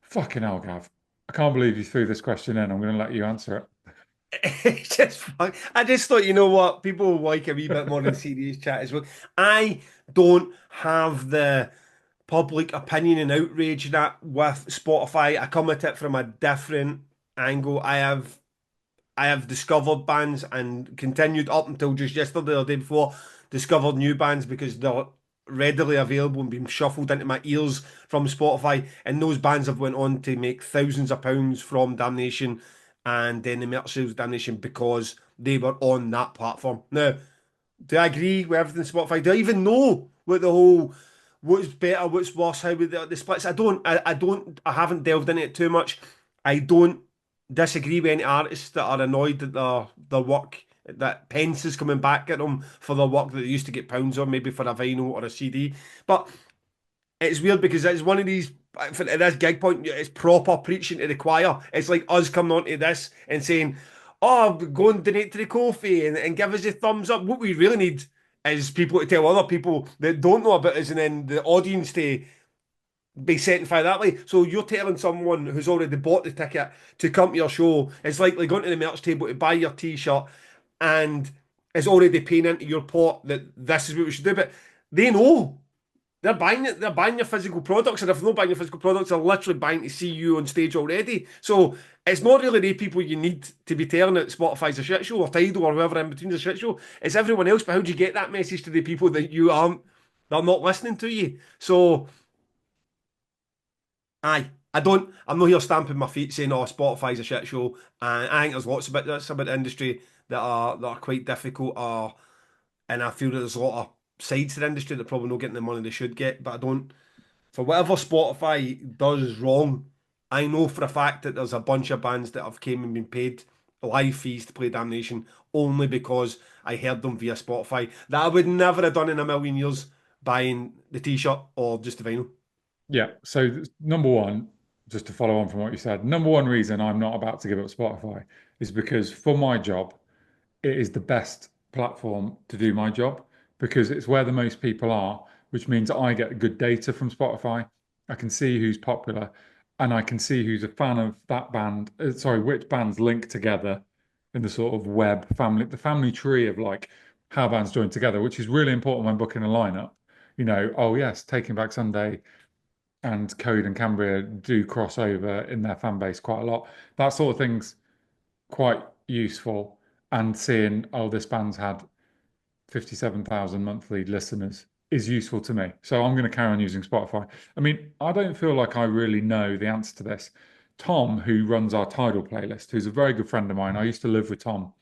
Fucking hell, Gav. I can't believe you threw this question in. I'm going to let you answer It's just fun. I just thought, you know what, people like a wee bit more than serious chat as well. I don't have the public opinion and outrage that with Spotify. I come at it from a different angle. I have discovered bands and continued up until just yesterday or the day before, discovered new bands because they're readily available and being shuffled into my ears from Spotify. And those bands have went on to make thousands of pounds from Damnation and then the merch sales Damnation because they were on that platform. Now, Do I agree with everything Spotify? Do I even know what the whole what's better, what's worse, how with the splits? I don't, I haven't delved into it too much. I don't disagree with any artists that are annoyed that their work that pence is coming back at them for their work that they used to get pounds on, maybe for a vinyl or a CD. But it's weird because it's one of these for this gig point. It's proper preaching to the choir. It's like us coming onto this and saying, "Oh, go and donate to the Kofi and give us a thumbs up." What we really need is people to tell other people that don't know about us, and then the audience to be setting fire that way. So you're telling someone who's already bought the ticket to come to your show. It's like going to the merch table to buy your T-shirt and is already paying into your pot that this is what we should do. But they know. They're buying it. They're buying your physical products, and if they're not buying your physical products, they're literally buying to see you on stage already. So it's not really the people you need to be telling that Spotify's a shit show or Tidal or whoever in between's a shit show. It's everyone else. But how do you get that message to the people that you aren't? They're not listening to you. So aye, I don't. I'm not here stamping my feet saying, "Oh, Spotify's a shit show." And I think there's lots of that's about the industry that are quite difficult. And I feel that there's a lot of sides to the industry that are probably not getting the money they should get. But I don't. For whatever Spotify does wrong, I know for a fact that there's a bunch of bands that have came and been paid live fees to play Damnation only because I heard them via Spotify that I would never have done in a million years buying the t-shirt or just the vinyl. Yeah. So number one, just to follow on from what you said, number one reason I'm not about to give up Spotify is because for my job, it is the best platform to do my job because it's where the most people are, which means I get good data from Spotify. I can see who's popular and I can see who's a fan of that band, sorry, which bands link together in the sort of web family, the family tree of like how bands join together, which is really important when booking a lineup. You know, oh yes, Taking Back Sunday and Code and Cambria do cross over in their fan base quite a lot. That sort of thing's quite useful. And seeing, oh, this band's had 57,000 monthly listeners is useful to me. So I'm going to carry on using Spotify. I mean, I don't feel like I really know the answer to this. Tom, who runs our Tidal playlist, who's a very good friend of mine, I used to live with Tom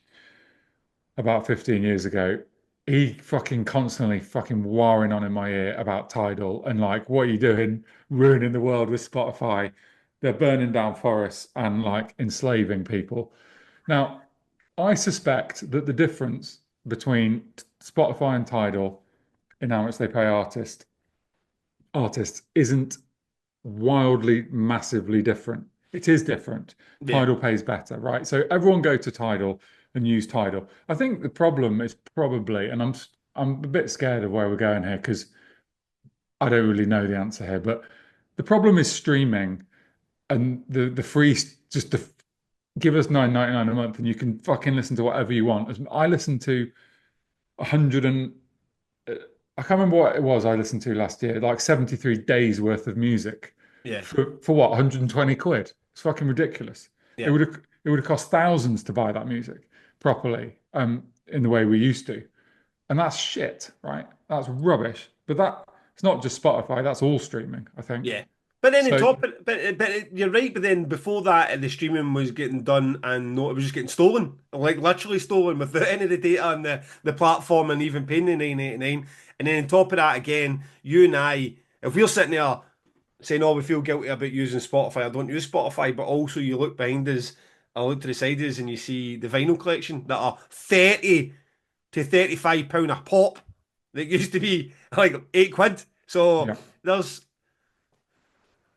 about 15 years ago. He fucking constantly fucking warring on in my ear about Tidal and like, what are you doing? Ruining the world with Spotify. They're burning down forests and like enslaving people. Now, I suspect that the difference between Spotify and Tidal in how much they pay artists isn't wildly, massively different. It is different. Yeah, Tidal pays better, right? So everyone go to Tidal and use Tidal. I think the problem is probably, and I'm a bit scared of where we're going here because I don't really know the answer here, but the problem is streaming and the free just the give us 9.99 a month and you can fucking listen to whatever you want. I listened to 100 and I can't remember what it was I listened to last year, like 73 days worth of music yeah, for what, 120 quid? It's fucking ridiculous. yeah, It would have cost thousands to buy that music properly, in the way we used to. And that's shit, right? That's rubbish. But that it's not just Spotify, that's all streaming, I think. yeah. But then on So top, but you're right. But then before that, the streaming was getting done, and no, it was just getting stolen, like literally stolen without any of the data and the platform, and even paying the 9.89. And then on top of that, again, you and I, if we're sitting there saying, "Oh, we feel guilty about using Spotify," I don't use Spotify, but also you look behind us, I look to the side of us, and you see the vinyl collection that are 30 to 35 pound a pop. That used to be like 8 quid. So yeah. there's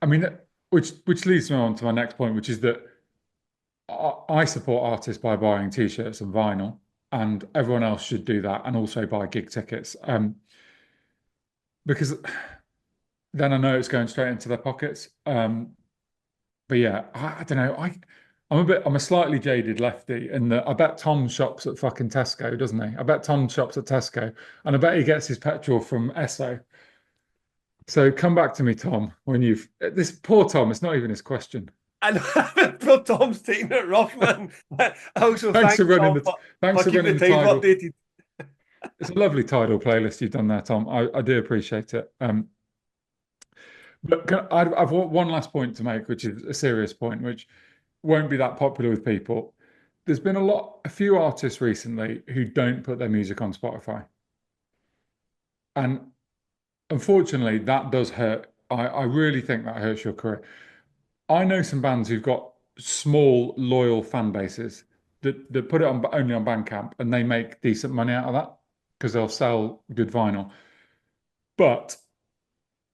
I mean, which leads me on to my next point, which is that I support artists by buying t-shirts and vinyl, and everyone else should do that and also buy gig tickets. Because then I know it's going straight into their pockets. But yeah, I don't know. I'm a slightly jaded lefty, and I bet Tom shops at fucking Tesco, doesn't he? I bet Tom shops at Tesco, and I bet he gets his petrol from Esso. So come back to me, Tom, when you've this poor Tom. It's not even his question. and poor Tom's taking it rough, man. Also, Thanks for thanks running Tom the thanks for for keeping running the the time title. updated. It's a lovely title playlist you've done there, Tom. I do appreciate it. But I've got one last point to make, which is a serious point, which won't be that popular with people. there's been a few artists recently who don't put their music on Spotify. And unfortunately, that does hurt. I really think that hurts your career. I know some bands who've got small, loyal fan bases that put it on only on Bandcamp and they make decent money out of that because they'll sell good vinyl. But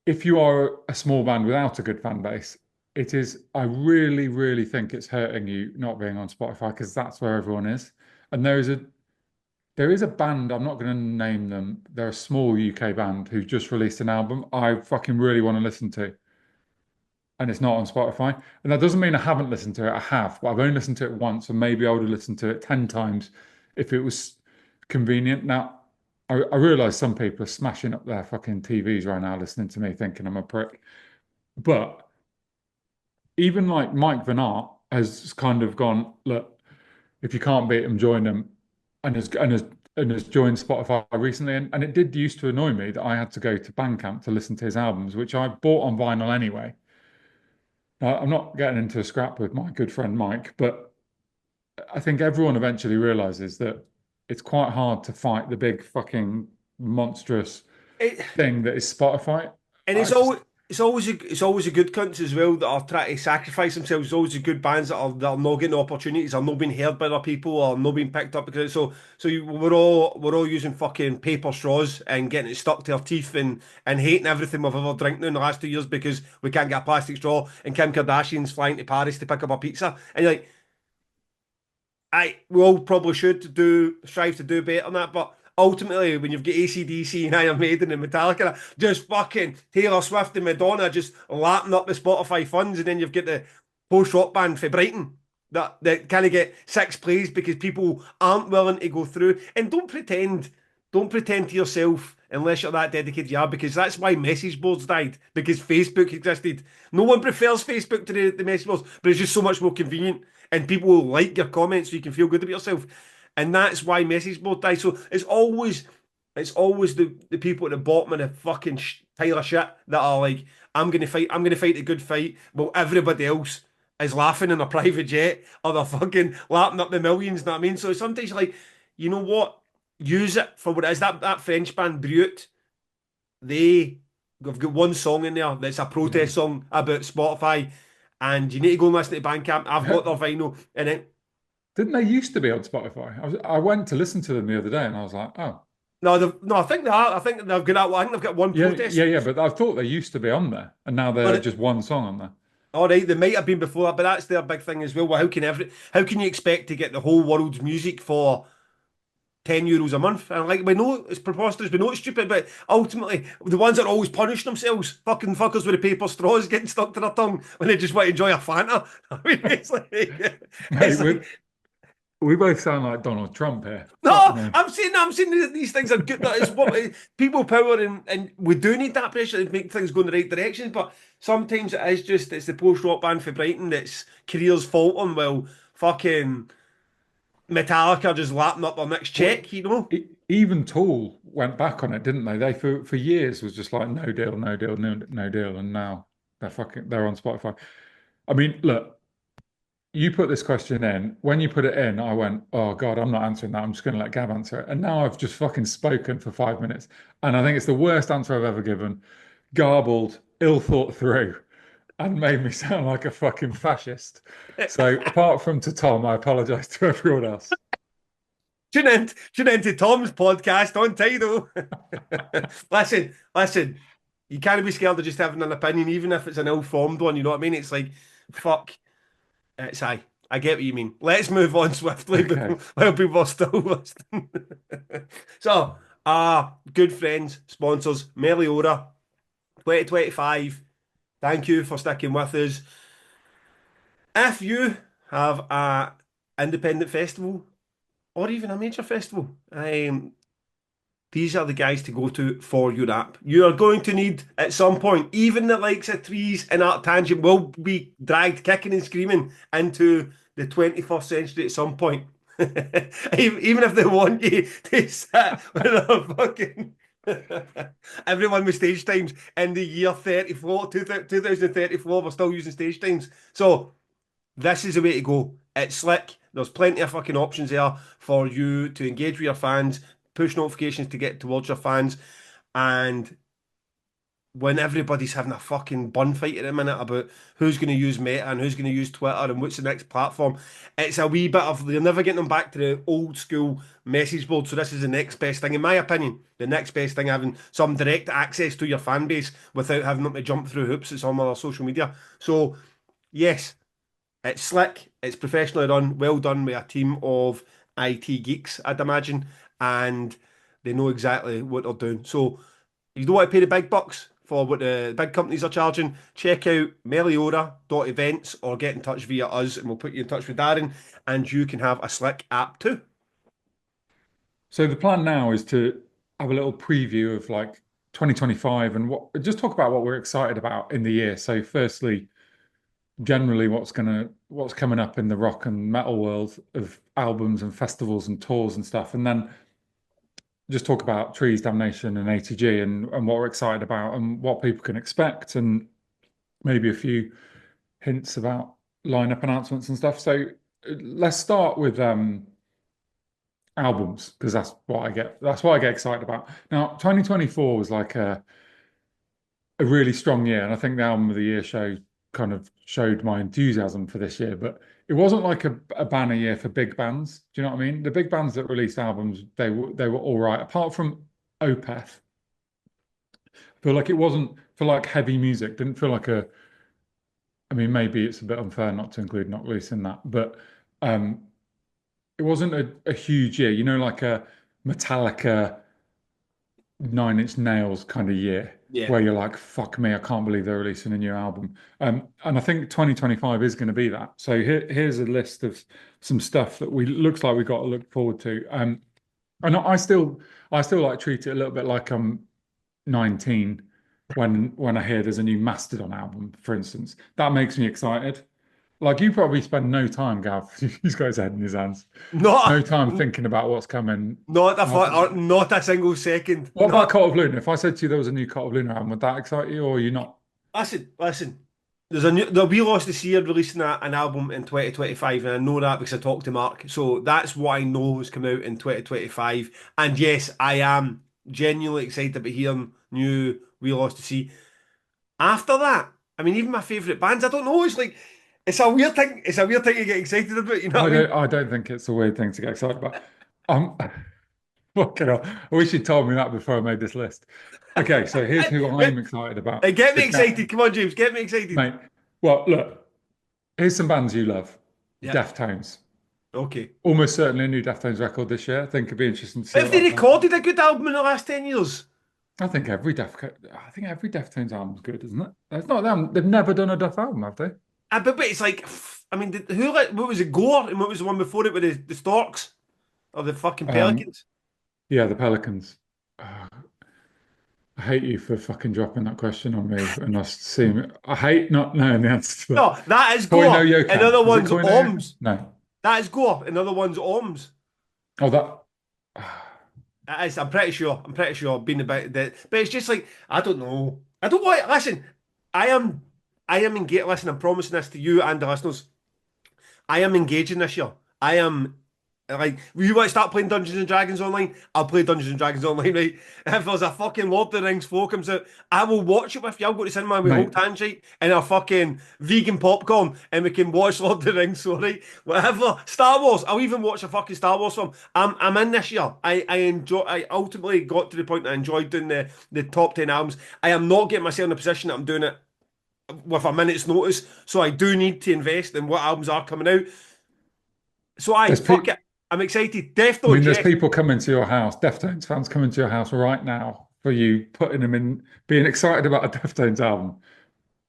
if you are a small band without a good fan base, it is, I really, really think it's hurting you not being on Spotify because that's where everyone is. And there is a band, I'm not going to name them. They're a small UK band who just released an album I fucking really want to listen to. And it's not on Spotify. And that doesn't mean I haven't listened to it. I have, but I've only listened to it once, and maybe I would have listened to it 10 times if it was convenient. Now, I realize some people are smashing up their fucking TVs right now listening to me thinking I'm a prick. But even like Mike Van Art has kind of gone, look, if you can't beat them, join them, and has joined Spotify recently. And it did used to annoy me that I had to go to Bandcamp to listen to his albums, which I bought on vinyl anyway. Now, I'm not getting into a scrap with my good friend Mike, but I think everyone eventually realizes that it's quite hard to fight the big fucking monstrous It, thing that is Spotify. and I just, it's always a good countries as well that are trying to sacrifice themselves. It's always the good bands that are not getting opportunities, are not being heard by other people, or not being picked up because we're all using fucking paper straws and getting it stuck to our teeth and hating everything we've ever drank now in the last 2 years because we can't get a plastic straw and Kim Kardashian's flying to Paris to pick up a pizza and you're like, we all probably should strive to do better than that, but ultimately, when you've got ACDC and Iron Maiden and Metallica, just fucking Taylor Swift and Madonna just lapping up the Spotify funds, and then you've got the post rock band for Brighton that kind of get six plays because people aren't willing to go through. And don't pretend to yourself unless you're that dedicated you are, because that's why message boards died, because Facebook existed. No one prefers Facebook to the message boards, but it's just so much more convenient and people will like your comments so you can feel good about yourself. And that's why message board died. So it's always the people at the bottom of the fucking pile of shit that are like, I'm gonna fight a good fight, while everybody else is laughing in a private jet or they're fucking lapping up the millions, know what I mean? So sometimes you're like, you know what? Use it for what it is. That French band Brut, they've got one song in there that's a yeah. protest song about Spotify, and you need to go and listen to Bandcamp. I've got their vinyl, and it Didn't they used to be on Spotify? I went to listen to them the other day and I was like, oh, no, no, I think they are. I think they've got that one. I think they've got one yeah, protest. yeah, yeah. But I thought they used to be on there and now they're But just one song on there. all right, they might have been before that, but that's their big thing as well. Well, how can you expect to get the whole world's music for €10 a month? And like we know it's preposterous, we know it's stupid, but ultimately the ones that are always punish themselves, fucking fuckers with the paper straws getting stuck to their tongue when they just want to enjoy a Fanta. I mean, Mate, it's we like we both sound like Donald Trump here. Fuck no, me. I'm saying these things are good. That is what people power, and we do need that pressure to make things go in the right direction. But sometimes it's the post rock band for Brighton that's careers faltering. Well, fucking Metallica just lapping up their next Well, check, you know. even Tool went back on it, didn't they? They for years was just like no deal, no deal, no deal, and now they're on Spotify. I mean, look, you put this question in. When you put it in, I went, oh God, I'm not answering that. I'm just going to let Gav answer it. And now I've just fucking spoken for 5 minutes, and I think it's the worst answer I've ever given. Garbled, ill thought through, and made me sound like a fucking fascist. So apart from to Tom, I apologize to everyone else. Tune in to Tom's podcast on Tidal. listen. You can't be scared of just having an opinion, even if it's an ill-formed one. You know what I mean? It's like, fuck. It's I get what you mean. Let's move on swiftly Okay. while people are still listening. So, good friends, sponsors, Meliora 2025. Thank you for sticking with us. If you have a independent festival or even a major festival, these are the guys to go to for your app. You are going to need at some point, even the likes of Trees and Art Tangent will be dragged kicking and screaming into the 21st century at some point. Even if they want you to sit with a fucking everyone with stage times in the year 34, 2034, we're still using stage times. So this is the way to go. It's slick. There's plenty of fucking options there for you to engage with your fans, push notifications to get towards your fans, and when everybody's having a fucking bun fight at the minute about who's going to use Meta and who's going to use Twitter and what's the next platform, it's a wee bit of they're never getting them back to the old school message board. So this is the next best thing, in my opinion. The next best thing, having some direct access to your fan base without having them to jump through hoops at some other social media. So yes, it's slick, it's professionally run, well done by a team of IT geeks, I'd imagine, and they know exactly what they're doing. So if you don't want to pay the big bucks for what the big companies are charging, check out Meliora.events or get in touch via us and we'll put you in touch with Darren and you can have a slick app too. So the plan now is to have a little preview of like 2025 and what just talk about what we're excited about in the year. So firstly, generally what's coming up in the rock and metal world of albums and festivals and tours and stuff. And then just talk about Trees, Damnation and ATG and what we're excited about and what people can expect and maybe a few hints about lineup announcements and stuff. So let's start with albums because that's what I get excited about. Now, 2024 was like a really strong year, and I think the album of the year show kind of showed my enthusiasm for this year, but it wasn't like a banner year for big bands. Do you know what I mean? The big bands that released albums, they were all right, apart from Opeth. I feel like it wasn't for like heavy music, didn't feel like a I mean, maybe it's a bit unfair not to include Not Loose in that, but um it wasn't a huge year, like a Metallica, Nine Inch Nails kind of year Yeah. where you're like, fuck me, I can't believe they're releasing a new album. And I think 2025 is going to be that. So here's a list of some stuff that we looks like we've got to look forward to. And I still like treat it a little bit like I'm 19 when I hear there's a new Mastodon album, for instance. That makes me excited. Like you probably spend no time, Gav. He's got his head in his hands. No Not time a, thinking about what's coming. not a single second. What about Cult of Luna? If I said to you there was a new Cult of Luna album, would that excite you, or are you not? Listen. We lost the Seer releasing an album in 2025, and I know that because I talked to Mark. So that's what I know has come out in 2025. And yes, I am genuinely excited about hearing new We Lost the Sea. After that, I mean, even my favourite bands, I don't know. It's like it's a weird thing. It's a weird thing to get excited about. You know I what I mean? don't. I don't think it's a weird thing to get excited about. Um, fucking hell. I wish you'd told me that before I made this list. Okay, so here's who I'm excited about. Get me The cat, excited. Come on, James. Get me excited. mate. Well, look. Here's some bands you love. Yeah. Deftones. Okay. Almost certainly a new Deftones record this year. I think it'd be interesting to see Have what they that's like. recorded a good album in the last 10 years? I think every Deftones album's good, isn't it? It's not them. They've never done a Duff album, have they? But it's like, I mean, who like what was it? Gore, and what was the one before it with the Storks or the fucking Um, Pelicans? yeah, the Pelicans. Uh, I hate you for fucking dropping that question on me and us seeing. I hate not knowing the answer to that. No, that is Koi no Gore. Yokan. Another Is it one's Koi no Yokan? Oms. No. That is Gore. Another one's Oms. Oh, that. That is, I'm pretty sure. I'm pretty sure. Being about that, but it's just like I don't know. I don't want. Listen, I am. I am engaged. Listen, I'm promising this to you and the listeners. I am engaging this year. I am like, you want to start playing Dungeons and Dragons online? I'll play Dungeons and Dragons online, right? If there's a fucking Lord of the Rings 4 comes out, I will watch it with you. I'll go to cinema with Mate, Holt Handshake and a fucking vegan popcorn and we can watch Lord of the Rings, sorry. Whatever. Star Wars. I'll even watch a fucking Star Wars film. I'm in this year. I ultimately got to the point that I enjoyed doing the top 10 albums. I am not getting myself in a position that I'm doing it with a minute's notice. So I do need to invest in what albums are coming out. So there's fuck people. it. I'm excited. I mean, Deftones, there's yes. people coming to your house, Deftones fans coming to your house right now for you putting them in, being excited about a Deftones album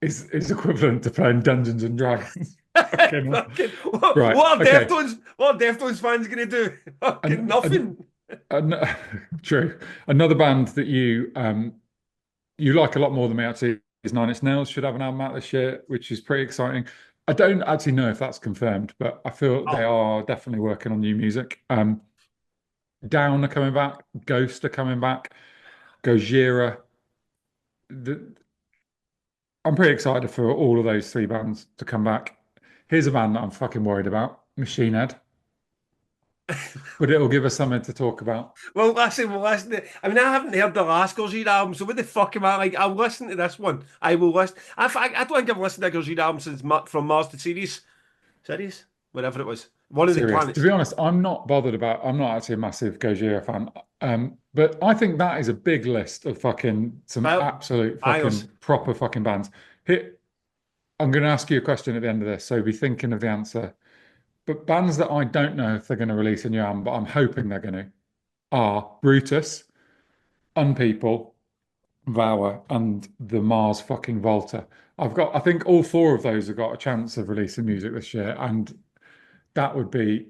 is equivalent to playing Dungeons and Dragons. Fucking hell. Fucking, Right. Okay. what are Deftones fans gonna do? Fucking And, and, nothing. and true. Another band that you like a lot more than me actually is Nine Inch Nails should have an album out this year, which is pretty exciting. I don't actually know if that's confirmed, but I feel they Oh, are definitely working on new music. Down are coming back, Ghost are coming back, Gojira. The, I'm pretty excited for all of those three bands to come back. Here's a band that I'm fucking worried about, Machine Head. but it'll give us something to talk about. Well, listen. I mean, I haven't heard the last Gojira album, so what the fuck am I like? I'll listen to this one. I will listen. I don't think I've listened to a Gojira album since From Mars to series, whatever it was. One of the Serious. To planets. be honest, I'm not bothered about. I'm not actually a massive Gojira fan. But I think that is a big list of fucking some Well, absolute Ios. fucking proper fucking bands. Here, I'm going to ask you a question at the end of this, so be thinking of the answer. But bands that I don't know if they're going to release a new album, but I'm hoping they're going to, are Brutus, Unpeople, Vower, and the Mars fucking Volta. I think all four of those have got a chance of releasing music this year, and that would be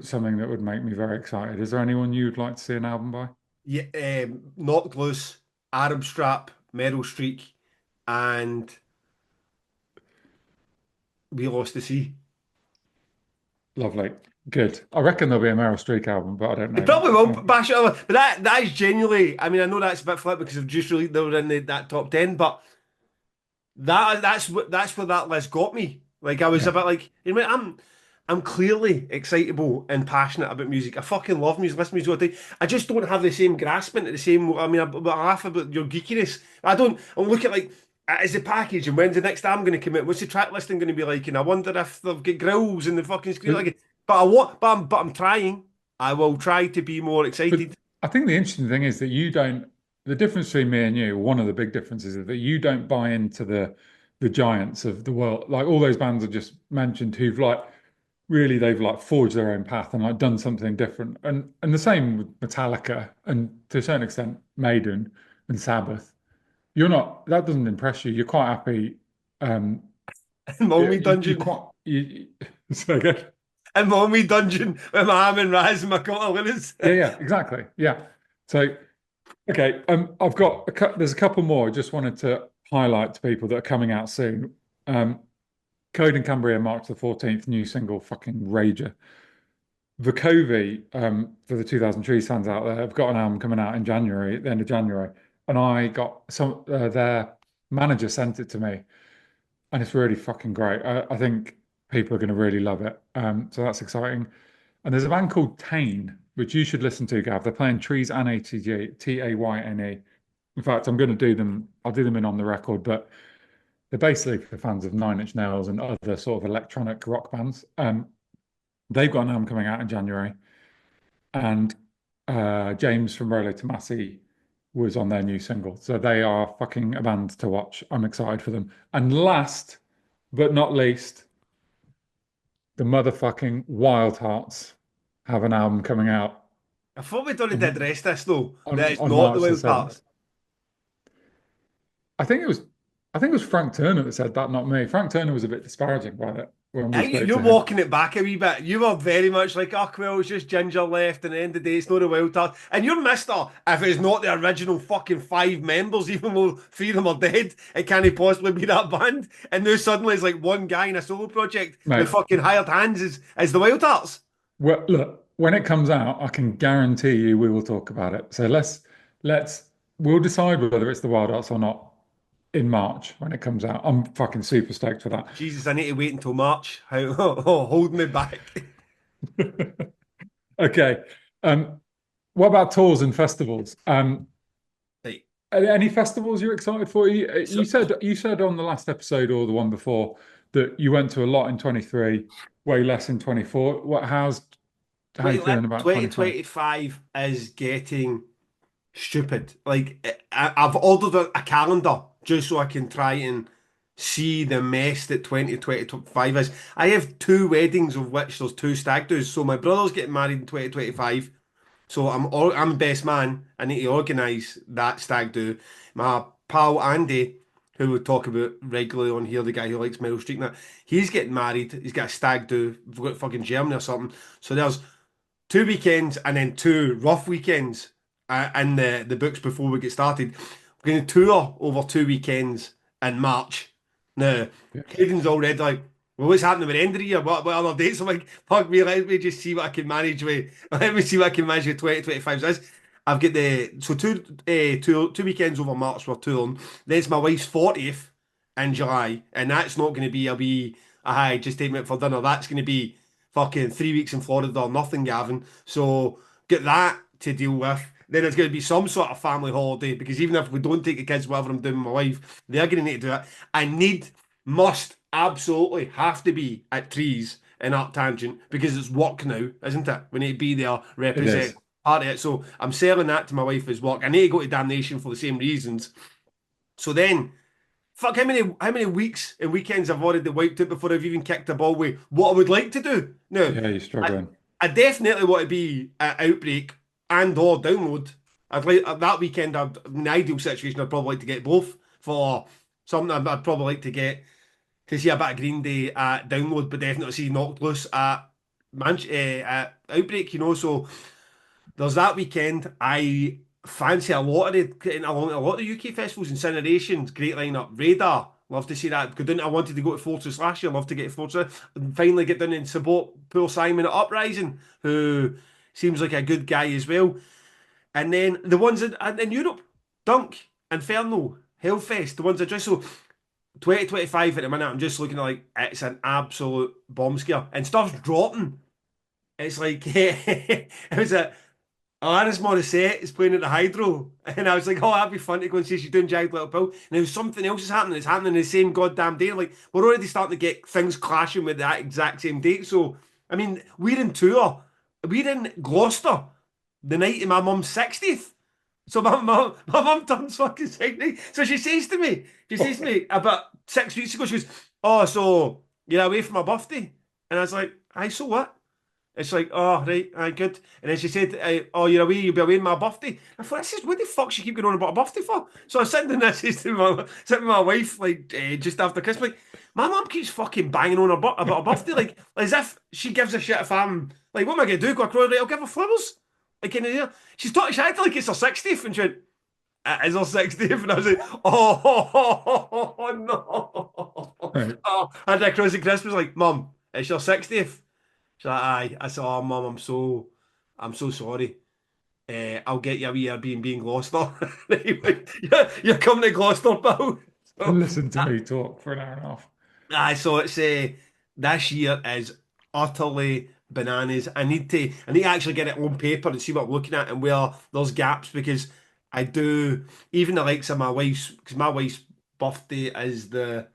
something that would make me very excited. Is there anyone you'd like to see an album by? Yeah, Knocked Loose, Arab Strap, Meryl Streak, and We Lost the Sea. Lovely. Good. I reckon there'll be a Meryl Streep album, but I don't It know probably that. will bash it over, but that is genuinely. I mean, I know that's a bit flip because they've just released they were in that top 10, but that's where that list got me. Like I was a Yeah. bit like, you know, I'm clearly excitable and passionate about music. I fucking love music, listen to music all the time. I just don't have the same grasping, the same. I mean, I laugh about your geekiness. I don't. I look at like. Is the package and when's the next album going to come out? What's the track listing going to be like? And I wonder if they've got grills and the fucking screen But like. But I want, but I'm trying. I will try to be more but excited. I think the interesting thing is that you don't the difference between me and you, one of the big differences is that you don't buy into the giants of the world. Like all those bands I just mentioned who've like really they've like forged their own path and like done something different. And the same with Metallica and to a certain extent Maiden and Sabbath. You're not that doesn't impress you. You're quite happy. Um In my you, only you dungeon, quite so good. in my only dungeon with my ham and raz and my quarter linens. Yeah, exactly. Yeah. So okay, there's a couple more I just wanted to highlight to people that are coming out soon. Code and Cambria, March the 14th, new single, fucking rager. Vukovi, for the 2000 Trees fans out there, have got an album coming out in January, at the end of January, and I got their manager sent it to me, and it's really fucking great. I think people are going to really love it. So that's exciting. And there's a band called Tane, which you should listen to, Gav. They're playing Trees and ATG, Tayne. In fact, I'm going to do them. I'll do them in on the record, but they're basically for fans of Nine Inch Nails and other sort of electronic rock bands. They've got an album coming out in January, and James from Rolo Tomasi was on their new single. So they are fucking a band to watch. I'm excited for them. And last but not least, the motherfucking Wild Hearts have an album coming out I thought we'd already on, addressed this though. That on, it's on not the March the wild 7th. parts. I think it was I think it was Frank Turner that said that, not me. Frank Turner was a bit disparaging about it when I we think spoke you're to him. walking it back a wee bit. You were very much like, oh, well, it's just Ginger left, and at the end of the day, it's not a wild card. And you're Mister, if it's not the original fucking five members, even though three of them are dead, it can't possibly be that band. And now suddenly it's like one guy in a solo project with Mate, fucking hired hands is the Wild Hearts. well, look, when it comes out, I can guarantee you we will talk about it. So let's we'll decide whether it's the Wild Arts or not in March when it comes out. I'm fucking super stoked for Jesus, I need to wait until March. How oh, hold me back. that. Okay. What about tours and festivals? Right. Any festivals you're excited for? You So said on the last episode or the one before that you went to a lot in 23, way less in 24. How you 20, feeling about 25? 2025 is getting stupid. Like I've ordered a calendar just so I can try and see the mess that 2025 is. I have two weddings of which there's two stag do's. So my brother's getting married in 2025. So I'm best man. I need to organise that stag do. My pal Andy, who we talk about regularly on here, the guy who likes Meryl Streep, and that he's getting married. He's got a stag do. We've got fucking Germany or something. So there's 2 weekends and then two rough weekends in the books before we get started. We're going to tour over 2 weekends in March. Now, Yeah. Hayden's already like, well, what's happening with the end of the year? What other dates? I'm like, fuck me, let me just see what I can manage with. Let me see what I can manage with 2025. So I've got two weekends over March we're touring. Then it's my wife's 40th in July, and that's not going to be a wee, just take me out for dinner. That's going to be fucking 3 weeks in Florida or nothing, Gavin. So get that to deal with. Then it's going to be some sort of family holiday because even if we don't take the kids, whatever I'm doing with my wife, they're going to need to do it. I need, must, absolutely have to be at Trees in Arctangent because it's work now, isn't it? We need to be there, It represent is. part of it. So I'm selling that to my wife as work. I need to go to Damnation for the same reasons. So then, fuck, how many weeks and weekends I've already wiped out before I've even kicked a ball with what I would like to do. Now, Yeah, you're I, struggling. I definitely want to be at Outbreak and or Download. I'd like that weekend. In the ideal situation, I'd probably like to get both for something. I'd probably like to get to see a bit of Green Day at Download, but definitely see Knocked Loose at Outbreak. So there's that weekend. I fancy a lot of getting along a lot of the UK festivals. Incinerations, great lineup. Radar, love to see that. I wanted to go to Fortress last year. Love to get to Fortress. And finally get down and support Paul Simon at Uprising, who seems like a good guy as well. And then the ones in Europe, Dunk, Inferno, Hellfest, the ones that just so 2025 at the minute. I'm just looking at like it's an absolute bomb scare and stuff's dropping. It's like it was a Alanis Morissette is playing at the Hydro, and I was like, "Oh, that'd be fun to go and see she's doing Jagged Little Pill." And there was something else is happening. It's happening the same goddamn day. Like we're already starting to get things clashing with that exact same date. So, I mean, we're in tour. We're in Gloucester the night of my mum's 60th. So my mum turns fucking 60. So she says to me about 6 weeks ago, she goes, "Oh, so you're away for my birthday?" And I was like, "Aye, so what?" It's like, oh, right, aye, good. And then she said, oh, you'll be away on my birthday. I thought, this is what the fuck she keep going on about a birthday for? So I was sitting there, sitting with my wife, like, just after Christmas, like, my mum keeps fucking banging on about her birthday, like, as if she gives a shit if I'm, like, what am I going to do? Go across, right, I'll give her flowers. Like, in the year. She acted like it's her 60th, and she went, it is her 60th, and I was like, oh, no. Right. Oh, I had that crazy Christmas, like, Mum, it's your 60th. She's like, aye. I said, oh, Mum, I'm so sorry. I'll get you a wee Airbnb in Gloucester. You're coming to Gloucester, pal. So, And listen to me talk for an hour and a half. aye, so it's this year is utterly bananas. I need to actually get it on paper and see what I'm looking at and where there's gaps because I do even the likes of my wife's birthday is the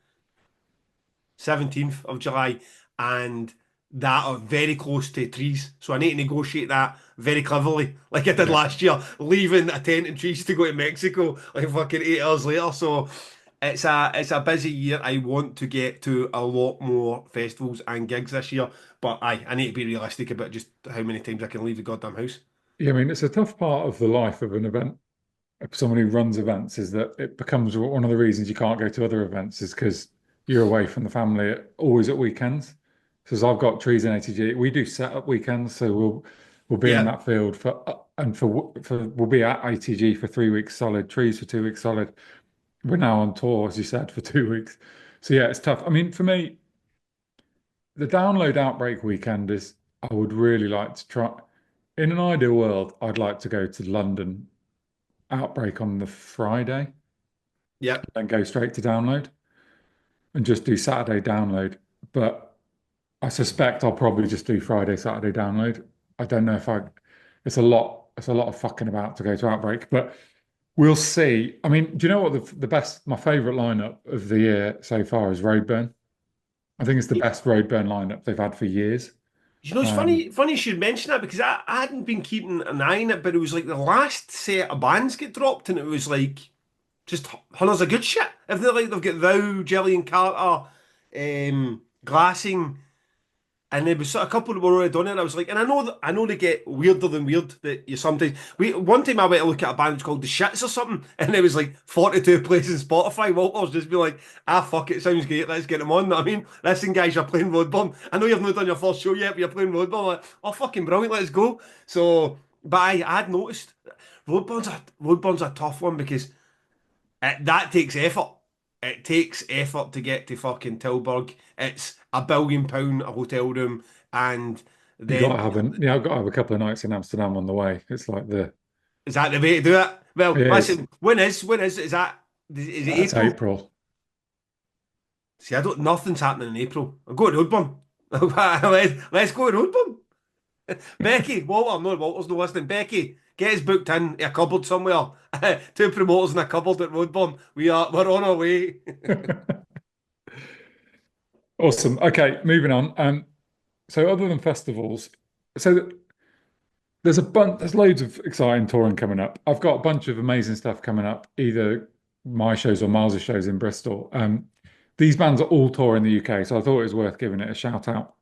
17th of July, and that are very close to trees. So I need to negotiate that very cleverly, like I did Yeah. last year, leaving a tent and trees to go to Mexico like fucking 8 hours later. So it's a busy year. I want to get to a lot more festivals and gigs this year, but I need to be realistic about just how many times I can leave the goddamn house. Yeah, I mean, it's a tough part of the life of an event. Someone who runs events is that it becomes one of the reasons you can't go to other events is because you're away from the family always at weekends. So as I've got trees in ATG, we do set up weekends, so we'll be in Yeah, that field for we'll be at ATG for 3 weeks solid, trees for 2 weeks solid. We're now on tour, as you said, for 2 weeks. So yeah, it's tough. I mean, for me, the download outbreak weekend is I would really like to try. In an ideal world, I'd like to go to London outbreak on the Friday yeah. and go straight to download and just do Saturday download. But I suspect I'll probably just do Friday, Saturday download. I don't know if I, it's a lot of fucking about to go to outbreak, but we'll see. I mean, do you know what my favorite lineup of the year so far is Roadburn? I think it's the best Roadburn lineup they've had for years. It's Um, funny you should mention that because I hadn't been keeping an eye on it, but it was like the last set of bands get dropped, and it was like just hundreds of good shit. If they're like they've got Thou, Gillian Carter, Glassing, and there was sort of a couple that were already done it. I was like, and I know they get weirder than weird. That you sometimes one time I went to look at a band called The Shits or something, and it was like 42 places on Spotify. Walter's just be like, fuck it, sounds great. Let's get them on. Know what I mean, listen, guys, you're playing Roadburn. I know you've not done your first show yet, but you're playing Roadburn. Like, oh, fucking brilliant, let's go. So, but I had noticed Roadburn's a tough one because that takes effort. It takes effort to get to fucking Tilburg. It's £1 billion a hotel room, and you got then to have yeah, I've got to have a couple of nights in Amsterdam on the way. It's like is that the way to do it? it Well, is. listen, when is that? Is it That's April? April. See, I don't. Nothing's happening in April. I'm going to Roadburn. Let's go road bump. Becky, Walter, no, Walter's no listening. Becky, get us booked in a cupboard somewhere. Two promoters in a cupboard at Roadburn. We're on our way. Awesome. Okay, moving on. So other than festivals, so there's loads of exciting touring coming up. I've got a bunch of amazing stuff coming up, either my shows or Miles' shows in Bristol. These bands are all touring the UK, so I thought it was worth giving it a shout out.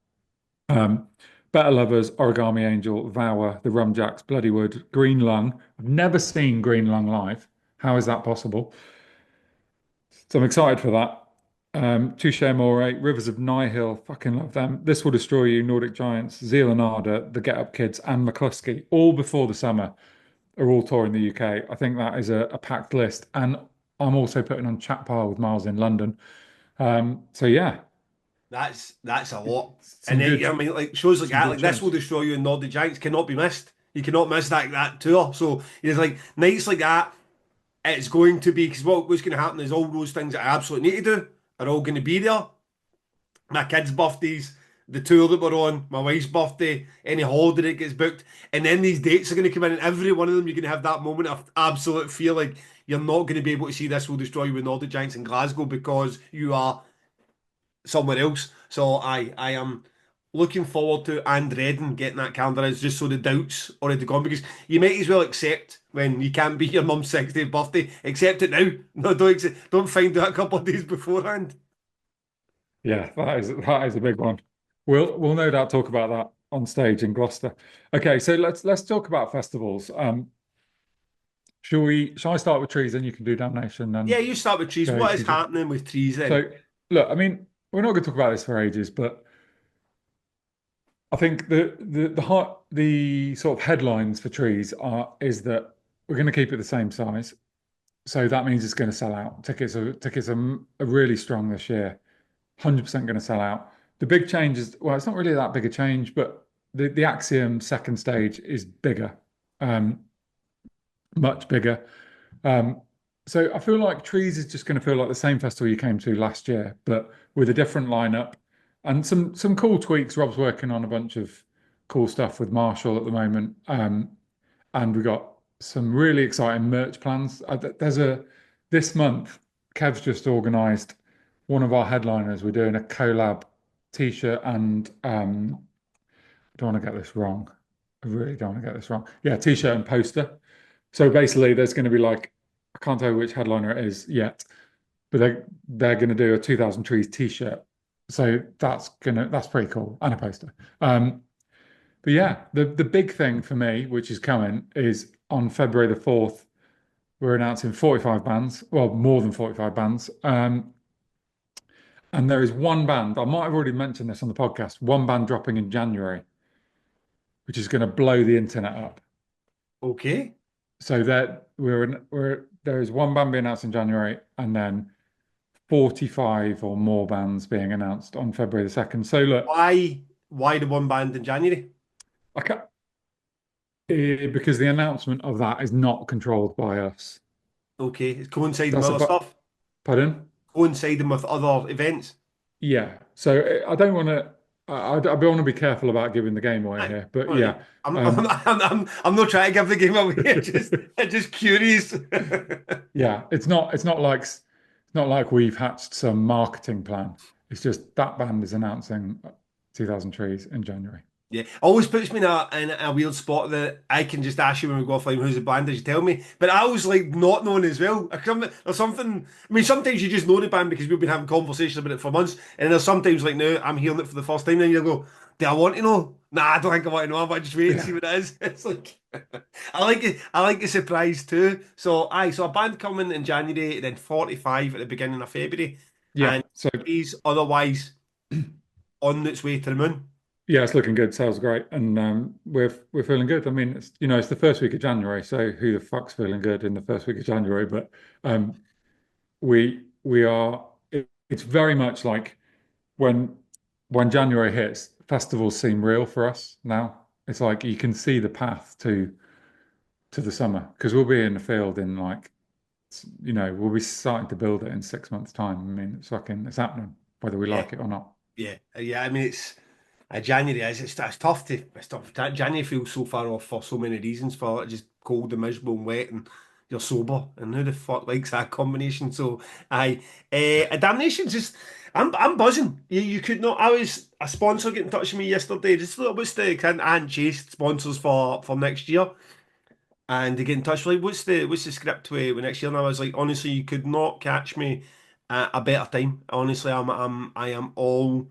Um, Better Lovers, Origami Angel, Vower, The Rumjacks, Bloodywood, Green Lung. I've never seen Green Lung live. How is that possible? So I'm excited for that. Touche Amore, Rivers of Nihil, fucking love them. This Will Destroy You, Nordic Giants, Zeal and Ardor, The Get Up Kids, and McCluskey, all before the summer, are all touring the UK. I think that is a packed list. And I'm also putting on Chat Pile with Miles in London. So yeah, That's a lot. And some then good I mean, like shows like some that, good like this will chunks. destroy you and Nordic Giants cannot be missed. You cannot miss that tour. So it's like nights like that. It's going to be because what's going to happen is all those things that I absolutely need to do are all going to be there. My kids' birthdays, the tour that we're on, my wife's birthday, any holiday that gets booked, and then these dates are going to come in, and every one of them you're going to have that moment of absolute fear, like you're not going to be able to see This Will Destroy You with Nordic Giants in Glasgow because you are somewhere else. So I am looking forward to and dreading getting that calendar is just so the doubts already gone because you might as well accept when you can't be your mum's 60th birthday. Accept it now. No, don't find out a couple of days beforehand. Yeah, that is a big one. We'll no doubt talk about that on stage in Gloucester. Okay, so let's talk about festivals. Shall I start with trees and you can do damnation Yeah, and you start with trees. go What is ATG? happening with trees then? So look, I mean, we're not going to talk about this for ages, but I think the sort of headlines for trees is that we're going to keep it the same size. So that means it's going to sell out. Tickets are really strong this year. 100% going to sell out. The big change is, well, it's not really that big a change, but the Axiom second stage is bigger, um, much bigger. Um, so I feel like Trees is just going to feel like the same festival you came to last year, but with a different lineup and some cool tweaks. Rob's working on a bunch of cool stuff with Marshall at the moment, and we got some really exciting merch plans. There's a this month, Kev's just organised one of our headliners. We're doing a collab T-shirt and I don't want to get this wrong. I really don't want to get this wrong. Yeah, T-shirt and poster. So basically, there's going to be like I can't tell you which headliner it is yet, but they're going to do a 2000 Trees T-shirt. So that's pretty cool and a poster. But yeah, the big thing for me, which is coming, is on February the 4th, we're announcing 45 bands, well, more than 45 bands. And there is one band, I might have already mentioned this on the podcast, one band dropping in January, which is going to blow the internet up. Okay. So that there is one band being announced in January, and then 45 or more bands being announced on February the 2nd. So look, Why the one band in January? I can't, because the announcement of that is not controlled by us. Okay, it's coinciding with That's a other stuff. pardon? Coinciding with other events. Yeah. So I don't want to. I want to be careful about giving the game away Aye, here, but all right. yeah, I'm not trying to give the game away. I'm just curious. yeah. It's not like we've hatched some marketing plan. It's just that band is announcing 2000 Trees in January. Yeah, always puts me in a weird spot that I can just ask you when we go offline who's the band as you tell me. But I always like not knowing as well. There's something. I mean, sometimes you just know the band because we've been having conversations about it for months, and there's sometimes like now I'm hearing it for the first time. Then you go, "Do I want to know?" Nah, I don't think I want to know. I might just wait and see Yeah. what it is. It's like I like it. I like the surprise too. So a band coming in January, then 45 at the beginning of February, Yeah. and So he's otherwise on its way to the moon. yeah, it's looking good. Sales great, and we're feeling good. I mean, it's the first week of January, so who the fuck's feeling good in the first week of January? But um, we are. It's very much like when when January hits, festivals seem real for us now. It's like you can see the path to the summer because we'll be in the field in like we'll be starting to build it in 6 months' time. I mean, it's happening, whether we Yeah. like it or not. Yeah, yeah. I mean, it's. January is it's tough to it's tough. January feels so far off for so many reasons. For it just cold and miserable and wet, and you're sober, and who the fuck likes that combination? So, a damnation. Just I'm buzzing. You could not. I was a sponsor get in touch with me yesterday. Just look, what's the kind and chased sponsors for next year, and they get in touch like, what's the script with next year? And I was like, honestly, you could not catch me at a better time. Honestly, I am all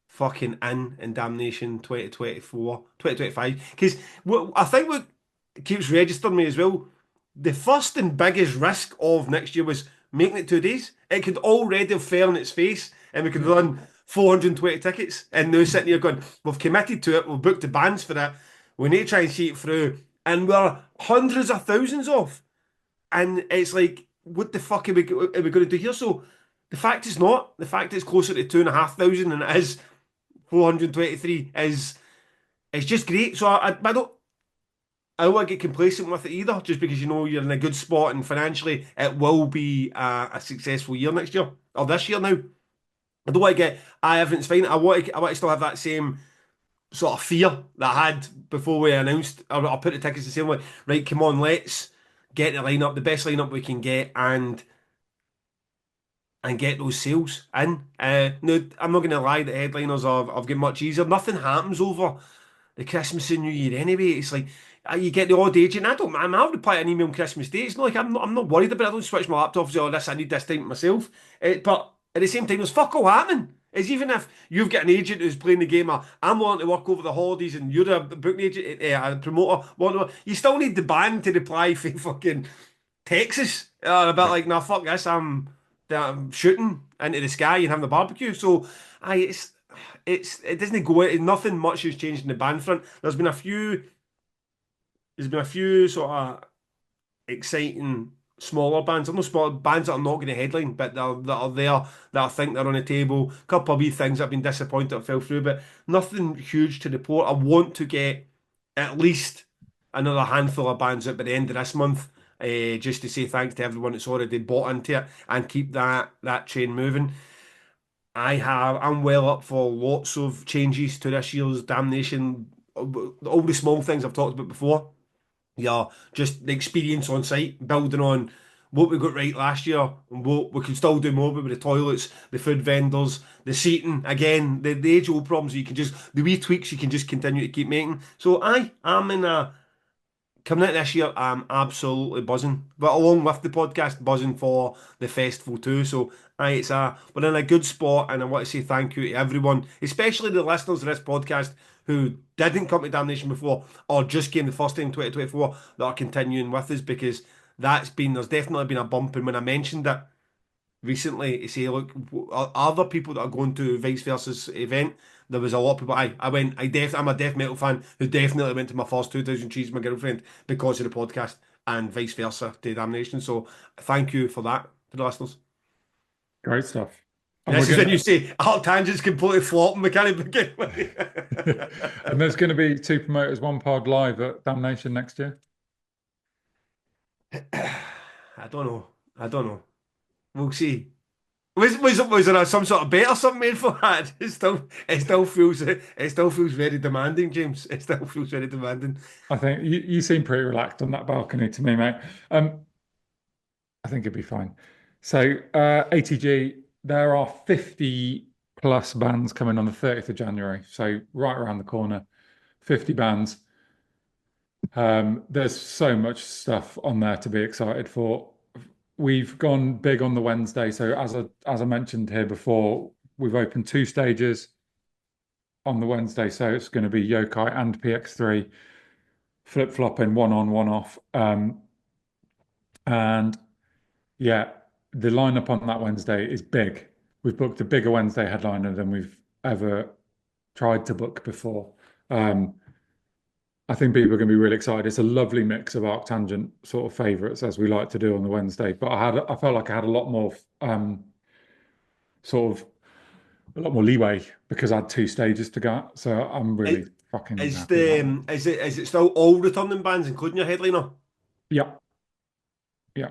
fucking in Damnation 2024, 2025. Because I think what keeps registering me as well, the first and biggest risk of next year was making it 2 days. It could already have fell on its face and we could Yeah. run 420 tickets. And now sitting here going, we've committed to it, we've booked the bands for it, we need to try and see it through. And we're hundreds of thousands off. And it's like, what the fuck are we going to do here? So the fact is not. The fact it's closer to 2,500 than it is 423 is just great. So I don't want to get complacent with it either, just because you know you're in a good spot and financially it will be a successful year next year or this year now. I don't want to get everything's fine. I want to still have that same sort of fear that I had before we announced or I put the tickets the same way. Right, come on, let's get the lineup, the best lineup we can get, and get those sales in. No, I'm not going to lie, the headliners have got much easier. Nothing happens over the Christmas and New Year anyway. It's like you get the odd agent. I'm having to reply an email on Christmas Day. It's not like I'm not worried about it. I don't switch my laptop and say, oh, this, I need this time myself. But at the same time, there's fuck all happening. It's even if you've got an agent who's playing the game, I'm wanting to work over the holidays and you're a booking agent, a promoter, you still need the band to reply for fucking Texas. A bit Yeah. like, nah, fuck this, I'm shooting into the sky and having a barbecue. So, it doesn't go. Nothing much has changed in the band front. There's been a few sort of exciting smaller bands. I'm not smaller bands that are not going to headline, but that are there that I think they're on the table. A couple of wee things I've been disappointed that fell through, but nothing huge to report. I want to get at least another handful of bands out by the end of this month. Just to say thanks to everyone that's already bought into it and keep that train moving. I'm well up for lots of changes to this year's Damnation. All the small things I've talked about before. Yeah, just the experience on site, building on what we got right last year, and what we can still do more with the toilets, the food vendors, the seating. Again, the age-old problems the wee tweaks you can just continue to keep making. So I'm in a coming out this year, I'm absolutely buzzing. But along with the podcast, buzzing for the festival too. So we're in a good spot, and I want to say thank you to everyone, especially the listeners of this podcast who didn't come to Damnation before or just came the first time in 2024 that are continuing with us because there's definitely been a bump. And when I mentioned it recently to say, look, are there people that are going to Vice Versa's event? There was a lot of people. I'm a death metal fan who definitely went to my first 2000 Trees with my girlfriend because of the podcast and vice versa to Damnation. So thank you for that to the listeners. Great stuff. And we're This is when you gonna say our tangent's completely flopping. We can't even begin with and there's going to be two promoters, one pod live at Damnation next year. I don't know. I don't know. We'll see. Was there some sort of bet or something made for that? It still feels very demanding, James. It still feels very demanding. I think you seem pretty relaxed on that balcony to me, mate. Um, I think it'd be fine. So, ATG, there are 50 plus bands coming on the 30th of January. So, right around the corner, 50 bands. There's so much stuff on there to be excited for. We've gone big on the Wednesday. So, as I mentioned here before, we've opened two stages on the Wednesday. So, it's going to be Yokai and PX3 flip-flopping one on, one off. And yeah, the lineup on that Wednesday is big. We've booked a bigger Wednesday headliner than we've ever tried to book before. Um, I think people are going to be really excited. It's a lovely mix of Arctangent sort of favourites as we like to do on the Wednesday. But I felt like I had a lot more sort of a lot more leeway because I had two stages to go at. So I'm really It, fucking is happy the about that. is it still all returning bands, including your headliner? Yeah, yeah.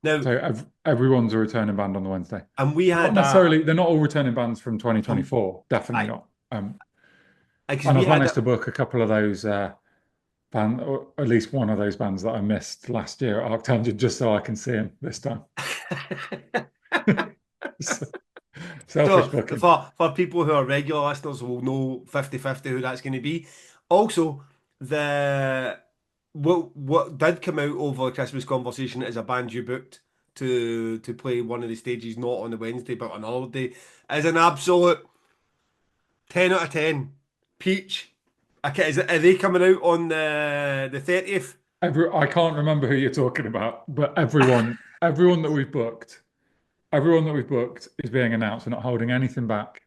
Now, So everyone's a returning band on the Wednesday. and we Not had necessarily, they're not all returning bands from from 2024. Definitely I not. Because And we I've had managed to book a couple of those band, or at least one of those bands that I missed last year at Arctangent, just so I can see them this time. So, selfish So booking. for people who are regular listeners will know 50-50 who that's going to be. Also, the what did come out over the Christmas conversation is a band you booked to play one of the stages, not on the Wednesday but on another day, is an absolute 10 out of 10. Peach. Okay, are they coming out on the 30th? I can't remember who you're talking about, but everyone that we've booked is being announced. We're not holding anything back.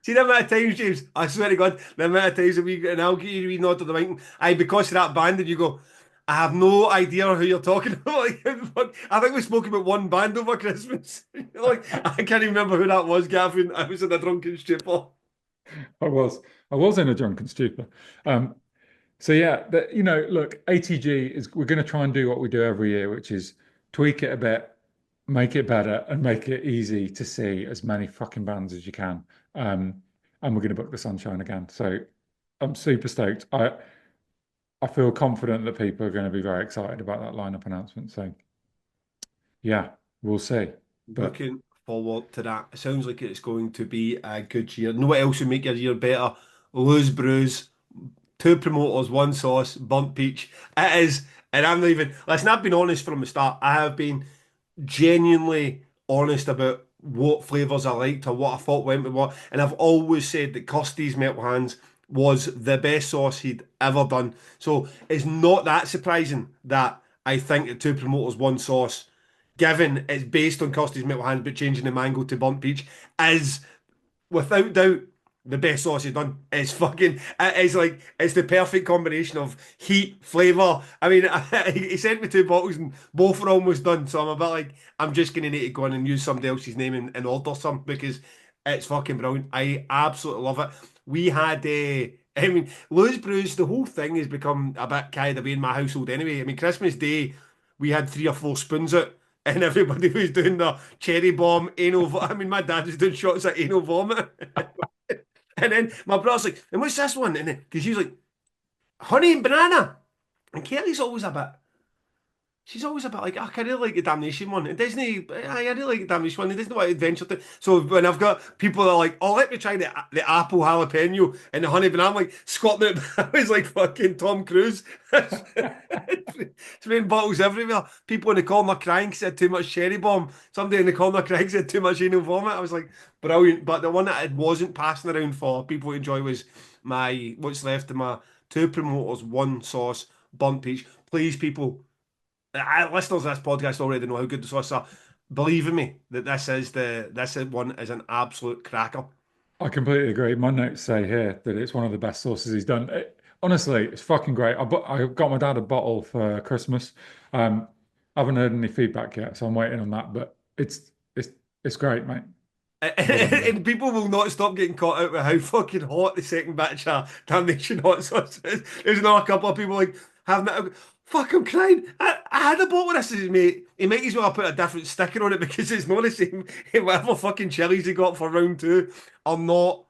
See the amount of times, James, I swear to God, the amount of times that and I'll give you a wee nod to the mic, aye, because of that band, and you go, I have no idea who you're talking about. Like, I think we spoke about one band over Christmas. You're like, I can't even remember who that was, Gavin. I was in a drunken stupor. I was I was in a drunken stupor. Um, so yeah, look, ATG is we're going to try and do what we do every year, which is tweak it a bit, make it better, and make it easy to see as many fucking bands as you can. And we're going to book the Sunshine again. So I'm super stoked. I feel confident that people are going to be very excited about that lineup announcement. So yeah, we'll see. But Looking forward to that. It sounds like it's going to be a good year. Know what else would make your year better? Lose Brews, two promoters, one sauce, burnt peach. It is, and I'm not even, listen, I've been honest from the start. I have been genuinely honest about what flavours I liked or what I thought went with what. And I've always said that Kirsty's Melt Hands was the best sauce he'd ever done. So it's not that surprising that I think that two promoters, one sauce, given it's based on Kirsty's Melt Hands but changing the mango to burnt peach, is without doubt the best sauce he's done. It's fucking, it's like, it's the perfect combination of heat, flavour. I mean, he sent me two bottles and both are almost done. So I'm a bit like, I'm just going to need to go in and use somebody else's name and order some because it's fucking brilliant. I absolutely love it. We had I mean, Louis Brews, the whole thing has become a bit carried away in my household anyway. I mean, Christmas Day, we had 3 or 4 spoons out and everybody was doing the cherry bomb, anal. I mean, my dad was doing shots at anal vomit. And then my brother's like, and what's this one? And then, because she was like, honey and banana. And Kelly's always a bit, she's always a bit like, oh, I really like the Damnation one. And Disney, I really like the Damnation one. He doesn't know what adventure to. So when I've got people that are like, oh, let me try the apple jalapeno and the honey banana, I'm like, squatting it. I was like fucking Tom Cruise. Spraying bottles everywhere. People in the corner crying 'cause they had too much cherry bomb. Somebody in the corner crying 'cause they had too much anal vomit. I was like, brilliant. But the one that I wasn't passing around for people to enjoy was my, what's left of my two promoters, one sauce, burnt peach. Please, people. Listeners of this podcast already know how good the sauce are. Believe in me that this one is an absolute cracker. I completely agree. My notes say here that it's one of the best sauces he's done. Honestly, it's fucking great. I got my dad a bottle for Christmas. I haven't heard any feedback yet, so I'm waiting on that. But it's great, mate. Brilliant, brilliant. And people will not stop getting caught out with how fucking hot the second batch of Damnation hot sauce is. There's another couple of people like having it. Fuck, I'm crying. I had a bottle of this, mate. He might as well have put a different sticker on it because it's not the same. Whatever fucking chilies he got for round two are not.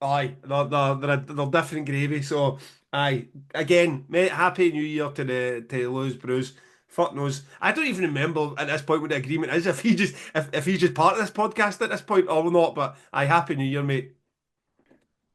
Aye, they're different gravy. So, aye, again, mate, happy New Year to Louis Bruce. Fuck knows. I don't even remember at this point what the agreement is. If he's just part of this podcast at this point or not. But aye, happy New Year, mate.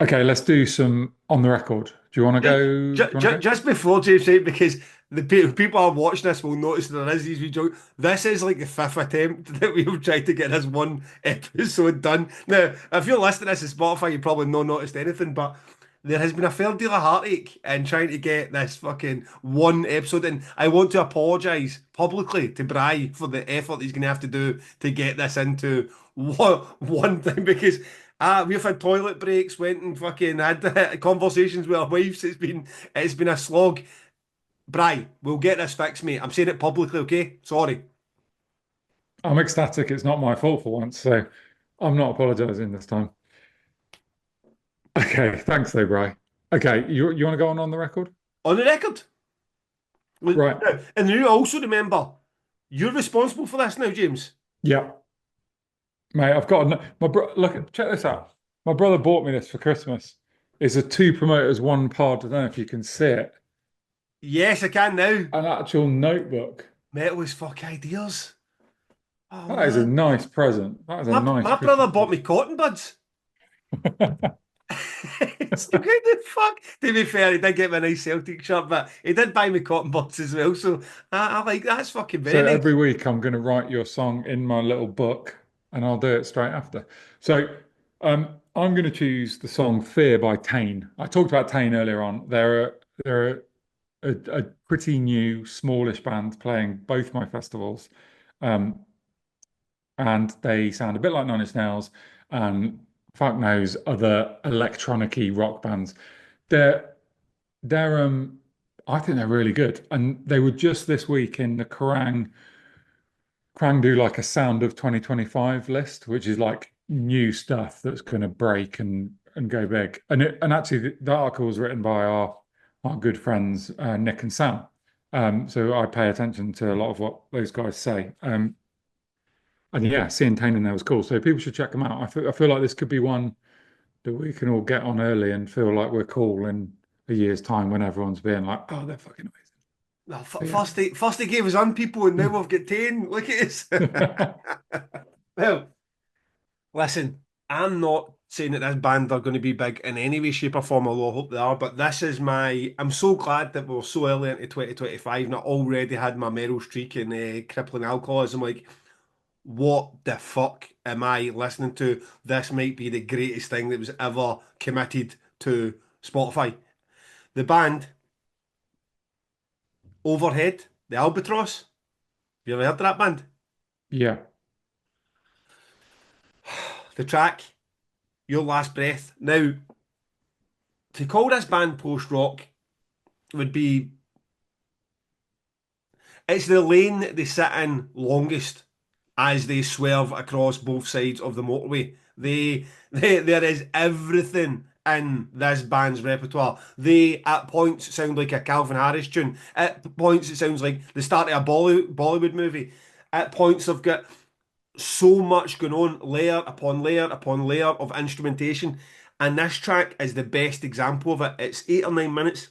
Okay, let's do some on the record. Do you want to Just, go? Do you want to go? just before James said, because the people are watching this will notice there is these wee jokes. This is like the fifth attempt that we've tried to get this one episode done. Now, if you're listening to this on Spotify, you probably not noticed anything, but there has been a fair deal of heartache in trying to get this fucking one episode. And I want to apologise publicly to Bry for the effort he's going to have to do to get this into one thing because we've had toilet breaks, went and fucking had conversations with our wives. It's been a slog. Bry, we'll get this fixed, mate. I'm saying it publicly, okay? Sorry. I'm ecstatic. It's not my fault for once, so I'm not apologizing this time. Okay, thanks though, Bri. Okay, you want to go on the record? On the record. Right. And you also remember, you're responsible for this now, James. Yeah, mate. I've got my bro. Look, check this out. My brother bought me this for Christmas. It's a two promoters, one pod. I don't know if you can see it. Yes, I can now. An actual notebook. Metal as fuck ideas. Oh That is a man. nice present. That is a My nice my brother Christmas bought me present. cotton buds. It's like, what the fuck? To be fair, he did get me a nice Celtic shirt, but he did buy me cotton buds as well. So I like that's fucking very So every nice. week I'm going to write your song in my little book and I'll do it straight after. So I'm going to choose the song Fear by Tane. I talked about Tane earlier on. They're a pretty new, smallish band playing both my festivals. Um, and they sound a bit like Nine Inch Nails and fuck knows other electronic-y rock bands. They're they're I think they're really good. And they were just this week in the Krang do like a sound of 2025 list, which is like new stuff that's going to break and go big. And actually, the article was written by our good friends Nick and Sam. So I pay attention to a lot of what those guys say. And yeah, seeing Tane in there was cool. So people should check them out. I feel like this could be one that we can all get on early and feel like we're cool in a year's time when everyone's being like, oh, they're fucking Well, amazing. first he gave us on people, and now we've got 10. Look at us. Yeah. Well, listen, I'm not saying that this band are going to be big in any way, shape, or form, although I hope they are, but this is my. I'm so glad that we're so early into 2025 and I already had my Meryl streak and crippling alcoholism. Like, what the fuck am I listening to? This might be the greatest thing that was ever committed to Spotify. The band, Overhead, the Albatross. Have you ever heard of that band? Yeah. The track, Your Last Breath. Now, to call this band post rock would be it's the lane that they sit in longest as they swerve across both sides of the motorway. There is everything in this band's repertoire. They, at points, sound like a Calvin Harris tune. At points, it sounds like the start of a Bollywood movie. At points, they've got so much going on, layer upon layer upon layer of instrumentation. And this track is the best example of it. It's 8 or 9 minutes.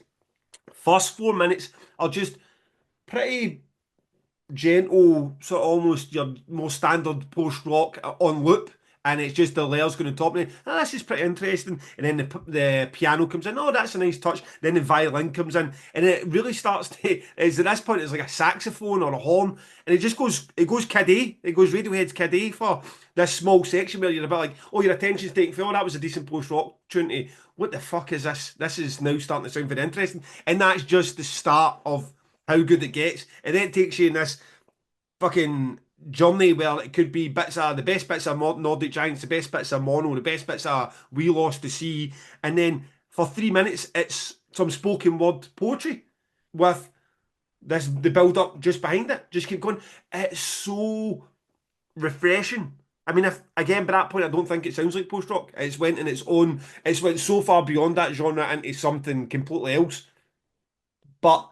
First 4 minutes are just pretty gentle, sort of almost your more standard post rock on loop, and it's just the layers going on top of it. Ah, this is pretty interesting. And then the piano comes in. Oh, that's a nice touch. Then the violin comes in, and it really starts to. Is at this point it's like a saxophone or a horn, and it just goes. It goes Kid A. It goes Radiohead's Kid A for this small section where you're a bit like, oh, your attention's taken. Oh, that was a decent post rock tune. What the fuck is this? This is now starting to sound very interesting, and that's just the start of how good it gets. And then it takes you in this fucking journey where it could be bits of the best bits of Nordic Giants, the best bits of Mono, the best bits of We Lost the Sea, and then for 3 minutes it's some spoken word poetry with this the build up just behind it. Just keep going. It's so refreshing. I mean, if again by that point, I don't think it sounds like post rock. It's went in its own. It's went so far beyond that genre into something completely else. But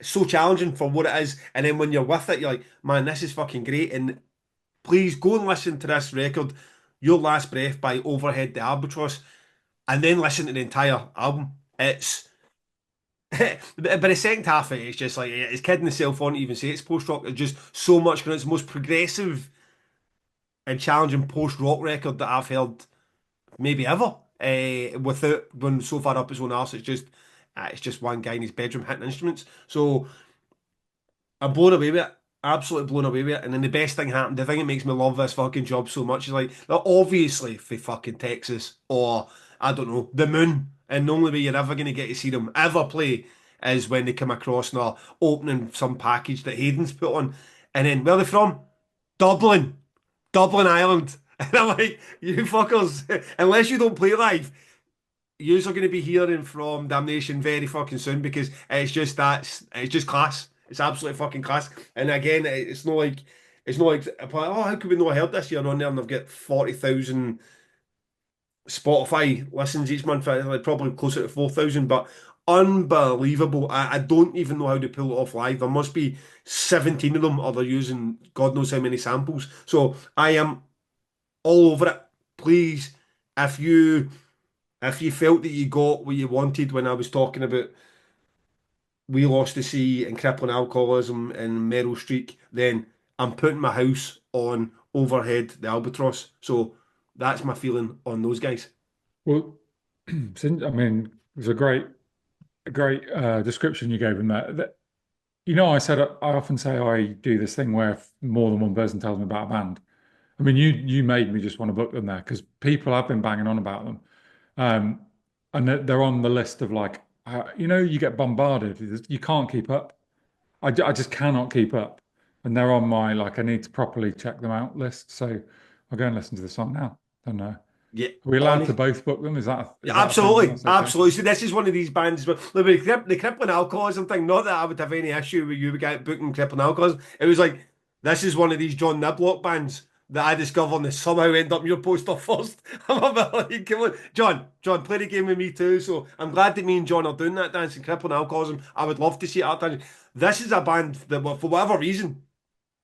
it's so challenging for what it is. And then when you're with it, you're like, man, this is fucking great. And please go and listen to this record, Your Last Breath by Overhead the Albatross, and then listen to the entire album. It's but the second half of it, it's just like it's kidding itself on to even say it's post rock. It's just so much. It's the most progressive and challenging post rock record that I've heard maybe ever. Without going so far up his own arse, it's just one guy in his bedroom hitting instruments. So I'm blown away with it. Absolutely blown away with it. And then the best thing happened, the thing that makes me love this fucking job so much is like, they're obviously for fucking Texas or, I don't know, the moon. And the only way you're ever going to get to see them ever play is when they come across and are opening some package that Hayden's put on. And then, where are they from? Dublin. Dublin, Ireland. And I'm like, you fuckers, unless you don't play live, yous are going to be hearing from Damnation very fucking soon because it's just class. It's absolutely fucking class. And again, it's not like oh how could we not heard this year on there and they've got 40,000 Spotify listens each month, like probably closer to 4,000, but unbelievable. I don't even know how to pull it off live. There must be 17 of them or they're using God knows how many samples. So I am all over it. Please, if you If you felt that you got what you wanted when I was talking about We Lost the Sea and crippling alcoholism and Meryl Streep, then I'm putting my house on Overhead, the Albatross. So that's my feeling on those guys. Well, I mean, it was a great description you gave in that. I said I often say I do this thing where if more than one person tells me about a band. I mean, you made me just want to book them there because people have been banging on about them, um, and they're on the list of like, you get bombarded. You can't keep up. I just cannot keep up, and they're on my like I need to properly check them out list. So I'll go and listen to the song now. Don't know. Are Yeah, we allowed to honest. both book them? Is that Yeah, is that a thing? absolutely, That's okay. absolutely. So this is one of these bands, but look, the crippling alcoholism thing. Not that I would have any issue with you get booking crippling alcoholism. It was like this is one of these John Niblock bands that I discover and they somehow end up in your poster first. I'm a bit like, come on, John, play the game with me too. So I'm glad that me and John are doing that dancing crippling alcoholism. I would love to see it art dance. This is a band that, for whatever reason,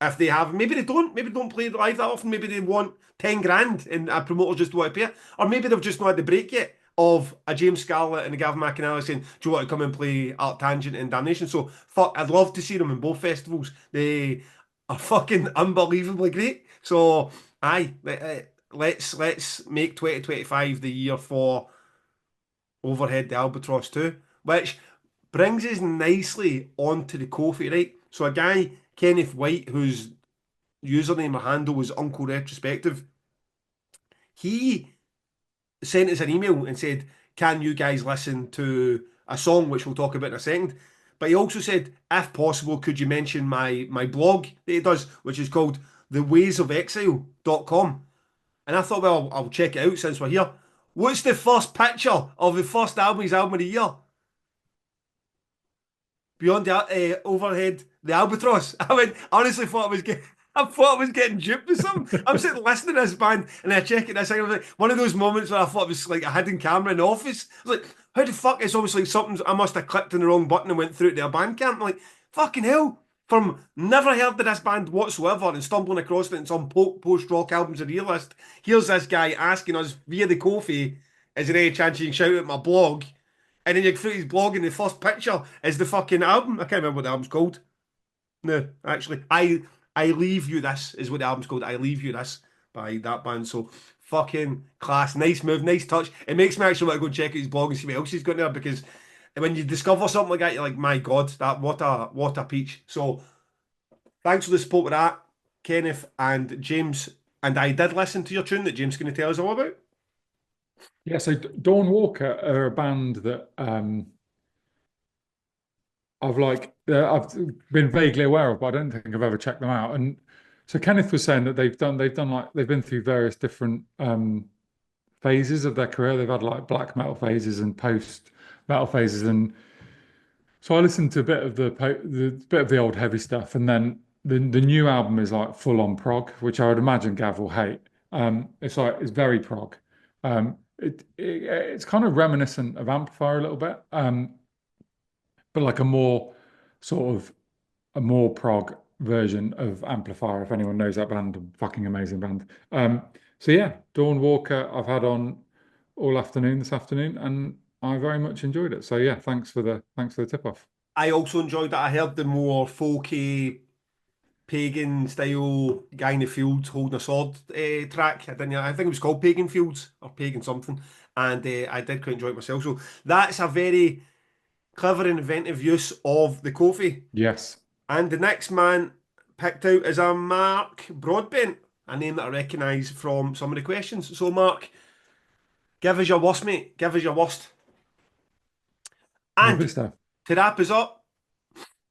if they have, maybe they don't play live that often. Maybe they want 10 grand and a promoter just want to pay it, or maybe they've just not had the break yet of a James Scarlett and a Gavin McInally saying, "Do you want to come and play Art Tangent and Damnation?" So fuck, I'd love to see them in both festivals. They are fucking unbelievably great. So aye, let's make 2025 the year for Overhead the Albatross too, which brings us nicely onto the Kofi, right? So a guy, Kenneth White, whose username or handle was Uncle Retrospective, he sent us an email and said, "Can you guys listen to a song which we'll talk about in a second?" But he also said, if possible, could you mention my blog that he does, which is called thewaysofexile.com. And I thought, well, I'll check it out since we're here. What's the first picture of the first album, his album of the year? Beyond the Overhead, the Albatross. I honestly thought I thought I was getting duped with something. I'm sitting listening to this band and I check it this thing. I was like, one of those moments where I thought it was like a hidden camera in the office. I was like, how the fuck? It's almost like something I must have clicked on the wrong button and went through to their Bandcamp. I'm like, fucking hell. From never heard of this band whatsoever and stumbling across it in some post rock albums of the year list. Here's this guy asking us via the Kofi, is there any chance you can shout out my blog? And then you go through his blog and the first picture is the fucking album. I can't remember what the album's called. No, actually, I leave you this is what the album's called. I leave you this by that band. So fucking class, nice move, nice touch. It makes me actually want to go check out his blog and see what else he's got there because when you discover something like that, you're like, my God, that what a peach. So thanks for the support with that, Kenneth and James. And I did listen to your tune that James is going to tell us all about. Yeah, so Dawn Walker are a band that I've been vaguely aware of, but I don't think I've ever checked them out. And so Kenneth was saying that they've done like they've been through various different phases of their career. They've had like black metal phases and post metal phases, and so I listened to a bit of the bit of the old heavy stuff, and then the new album is like full on prog, which I would imagine Gav will hate. It's very prog. It's kind of reminiscent of Amplifier a little bit, but like a more sort of a more prog version of Amplifier. If anyone knows that band, a fucking amazing band. So yeah, Dawn Walker I've had on all afternoon this afternoon, and I very much enjoyed it. So yeah, thanks for the tip off. I also enjoyed that. I heard the more folky pagan style guy in the fields holding a sword track. I think it was called Pagan Fields or Pagan something, and I did quite enjoy it myself. So that's a very clever and inventive use of the Kofi. Yes. And the next man picked out is a Mark Broadbent, a name that I recognise from some of the questions. So Mark, give us your worst, mate. Give us your worst. Lovely And stuff. to wrap us up,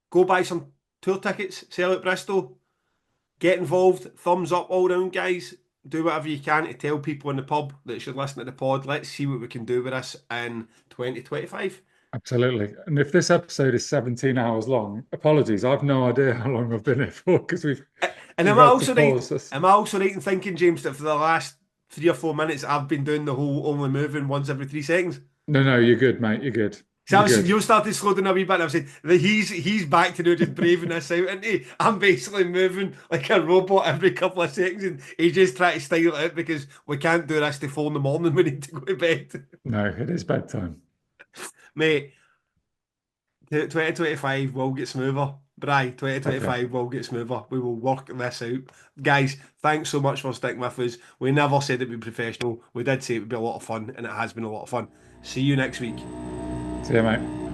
go buy some tour tickets, sell at Bristol. Get involved, thumbs up all round, guys. Do whatever you can to tell people in the pub that should listen to the pod. Let's see what we can do with this in 2025. Absolutely. And if this episode is 17 hours long, apologies. I've no idea how long I've been here for because And we've had to pause this. am I also right in thinking, James, that for the last 3 or 4 minutes I've been doing the whole only moving once every 3 seconds? No, you're good, mate. You're good. So It'll be good. you'll start to slow down a wee bit. And I'm saying that he's back to just braving this out, and I'm basically moving like a robot every couple of seconds, and he's just trying to style it out because we can't do this to 4 in the morning. We need to go to bed, No, it is bedtime. mate. 2025 will get smoother. Bri, Okay. 2025 will get smoother. We will work this out. Guys, thanks so much for sticking with us. We never said it'd be professional. We did say it would be a lot of fun, and it has been a lot of fun. See you next week. See you, mate.